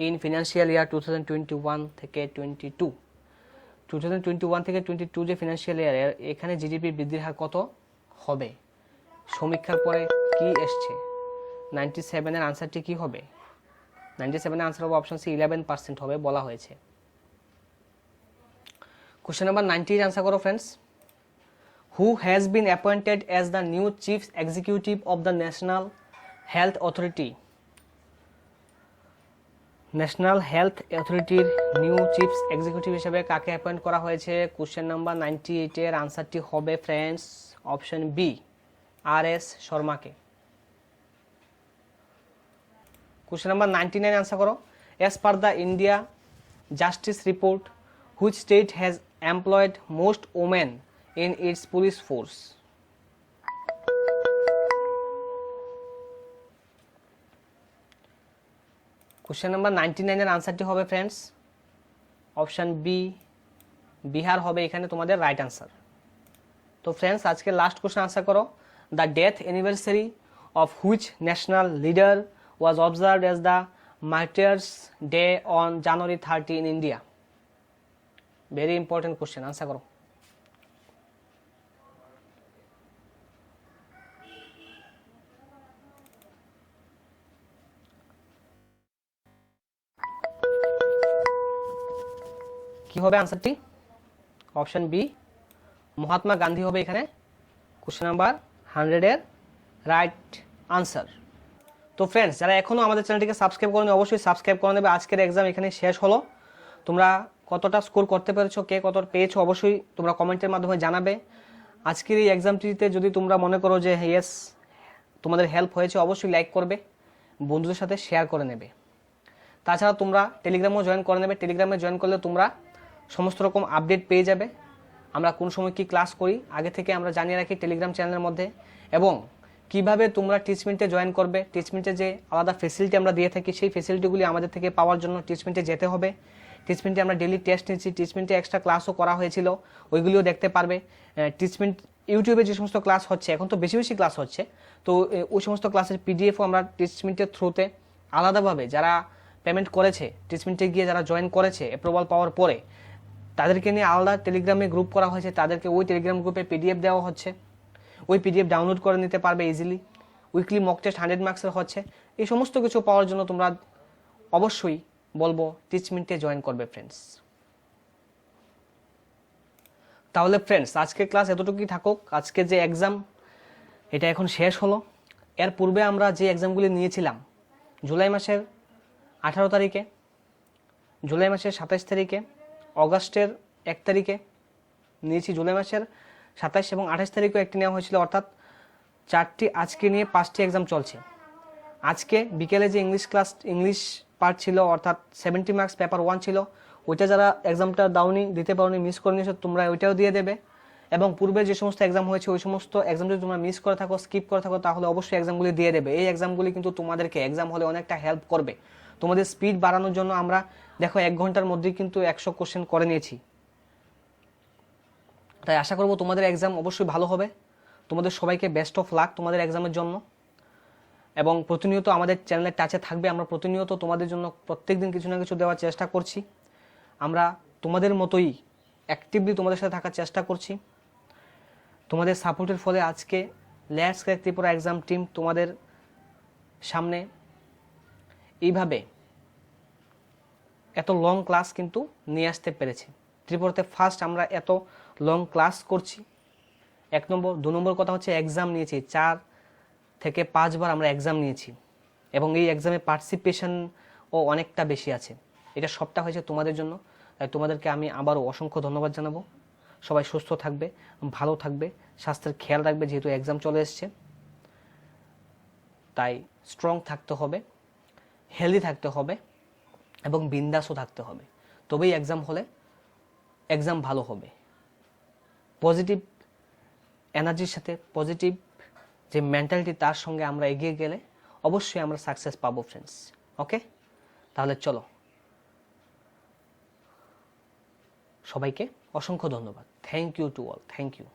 in financial year 2021 থেকে 22? 2021 থেকে 22 যে ফিনান্সিয়াল ইয়ার, এখানে জিডিপি বৃদ্ধির হার কত হবে? সমীক্ষার পরে কি এসছে? 97 এর আনসারটি কি হবে? 97 এর আনসার হবে অপশন সি 11% হবে বলা হয়েছে। কোশ্চেন নাম্বার 90 এর আনসার করো friends. Who has been appointed as the new chief executive of the national health authority? National health অথরিটির নিউ চিফ এক্সিকিউটিভ হিসেবে কাকে অ্যাপয়েন্ট করা হয়েছে? কোশ্চেন নাম্বার 98 এর আনসারটি হবে ফ্রেন্ডস অপশন বি আর.এস. শর্মাকে। কোশ্চেন নাম্বার 99 আনসার করো। As per the India Justice Report which state has employed most women in its police force? Question number 99 এর আনসারটি হবে ফ্রেন্ডস অপশন বি বিহার হবে এখানে তোমাদের রাইট আনসার। তো ফ্রেন্ডস আজকে লাস্ট কোশ্চেন আনসার করো। The death anniversary of which national leader was observed as the martyrs day on January 30 in India? Very important question, answer করো। কি হবে আনসারটি? অপশন বি মহাত্মা গান্ধী হবে এখানে কোশ্চেন নাম্বার 100 এর right answer. তো friends যারা এখনো আমাদের চ্যানেলটিকে সাবস্ক্রাইব করেনি অবশ্যই সাবস্ক্রাইব করে নেবে। আজকের এক্সাম এখানে শেষ হলো। তোমরা কতটা স্কোর করতে পেরেছো, কে কত পেয়েছো অবশ্যই তোমরা কমেন্টের মাধ্যমে জানাবে। আজকের এই এক্সামটিতে যদি তোমরা মনে করো যে ইয়েস তোমাদের হেল্প হয়েছে অবশ্যই লাইক করবে, বন্ধুদের সাথে শেয়ার করে নেবে। তাছাড়া তোমরা টেলিগ্রামও জয়েন করে নেবে। টেলিগ্রামে জয়েন করলে তোমরা সমস্ত রকম আপডেট পেয়ে যাবে। আমরা কোন সময় কি ক্লাস করি আগে থেকে আমরা জানিয়ে রাখি টেলিগ্রাম চ্যানেলের মধ্যে। এবং কিভাবে তোমরা টিচমেন্টে জয়েন করবে, টিচমেন্টে যে আলাদা ফেসিলিটি আমরা দিয়ে থাকি সেই ফেসিলিটিগুলি আমাদের থেকে পাওয়ার জন্য টিচমেন্টে যেতে হবে। টিচমেন্টে আমরা ডেইলি টেস্ট নিচ্ছি, টিচমেন্টে এক্সট্রা ক্লাসও করা হয়েছিল, ওইগুলিও দেখতে পারবে। টিচমেন্ট ইউটিউবে যে সমস্ত ক্লাস হচ্ছে, এখন তো বেশি বেশি ক্লাস হচ্ছে, তো ওই সমস্ত ক্লাসের পিডিএফও আমরা টিচমেন্টের থ্রুতে আলাদাভাবে যারা পেমেন্ট করেছে, টিচমেন্টে গিয়ে যারা জয়েন করেছে অ্যাপ্রুভাল পাওয়ার পরে তাদেরকে নিয়ে আলাদা টেলিগ্রামে গ্রুপ করা হয়েছে, তাদেরকে ওই টেলিগ্রাম গ্রুপে পিডিএফ দেওয়া হচ্ছে, ওই পিডিএফ ডাউনলোড করে নিতে পারবে ইজিলি। উইকলি মক টেস্ট 100 মার্কসের হচ্ছে। এই সমস্ত কিছু পাওয়ার জন্য তোমরা অবশ্যই বলবো টিচমেন্টে জয়েন করবে ফ্রেন্ডস। তাহলে ফ্রেন্ডস আজকে ক্লাস এতটুকুই থাকুক। আজকে যে এক্সাম এটা এখন শেষ হলো। এর পূর্বে আমরা যে এক্সামগুলি নিয়েছিলাম জুলাই মাসের 18 তারিখে, জুলাই মাসের 27 তারিখে, অগাস্টের 1 তারিখে নিয়েছি, জুলাই মাসের 27 এবং 28 তারিখেও একটি নেওয়া হয়েছিল, অর্থাৎ 4টি আজকে নিয়ে 5টি এক্সাম চলছে। আজকে বিকেলে যে ইংলিশ পার্ট ছিল অর্থাৎ 70 মার্কস পেপার 1 ছিল, ওইটা যারা এক্সামটা দাওনি, দিতে পারোনি, মিস করে নিয়েছো তোমরা ওইটাও দিয়ে দেবে। এবং পূর্বে যে সমস্ত এক্সাম হয়েছে ওই সমস্ত এক্সাম যদি তোমরা মিস করে থাকো, স্কিপ করে থাকো, তাহলে অবশ্যই এক্সামগুলি দিয়ে দেবে। এই এক্সামগুলি কিন্তু তোমাদেরকে এক্সাম হলে অনেকটা হেল্প করবে। তোমাদের স্পিড বাড়ানোর জন্য আমরা দেখো 1 ঘন্টার মধ্যেই কিন্তু 100 কোশ্চেন করে নিয়েছি। তাই আশা করবো তোমাদের এক্সাম অবশ্যই ভালো হবে। তোমাদের সবাইকে বেস্ট অফ লাক তোমাদের এক্সামের জন্য। এবং প্রতিনিয়ত আমাদের চ্যানেলের টাচে থাকবে। আমরা প্রতিনিয়ত তোমাদের জন্য প্রত্যেকদিন কিছু না কিছু দেওয়ার চেষ্টা করছি। আমরা তোমাদের মতোই অ্যাক্টিভলি তোমাদের সাথে থাকার চেষ্টা করছি। তোমাদের সাপোর্টের ফলে আজকে let's crack Tripura exam team তোমাদের সামনে এইভাবে এত লং ক্লাস কিন্তু নিয়ে আসতে পেরেছি। ত্রিপুরাতে ফার্স্ট আমরা এত লং ক্লাস করছি। 1 নম্বর। 2 নম্বর কথা হচ্ছে এক্সাম নিয়েছি, 4 থেকে 5 বার আমরা এক্সাম নিয়েছি এবং এই এক্সামে পার্টিসিপেশনও অনেকটা বেশি আছে। এটা সবটা হয়েছে তোমাদের জন্য। তাই তোমাদেরকে আমি আবারও অসংখ্য ধন্যবাদ জানাবো। সবাই সুস্থ থাকবে, ভালো থাকবে, স্বাস্থ্যের খেয়াল রাখবে, যেহেতু এক্সাম চলে এসছে। তাই স্ট্রং থাকতে হবে, হেলদি থাকতে হবে এবং বিন্দাসও থাকতে হবে। তবেই এক্সাম হলে এক্সাম ভালো হবে। পজিটিভ এনার্জির সাথে পজিটিভ যে মেন্টালিটি তার সঙ্গে আমরা এগিয়ে গেলে অবশ্যই আমরা সাকসেস পাবো ফ্রেন্ডস। ওকে, তাহলে চলো, সবাইকে অসংখ্য ধন্যবাদ। Thank you to all, thank you.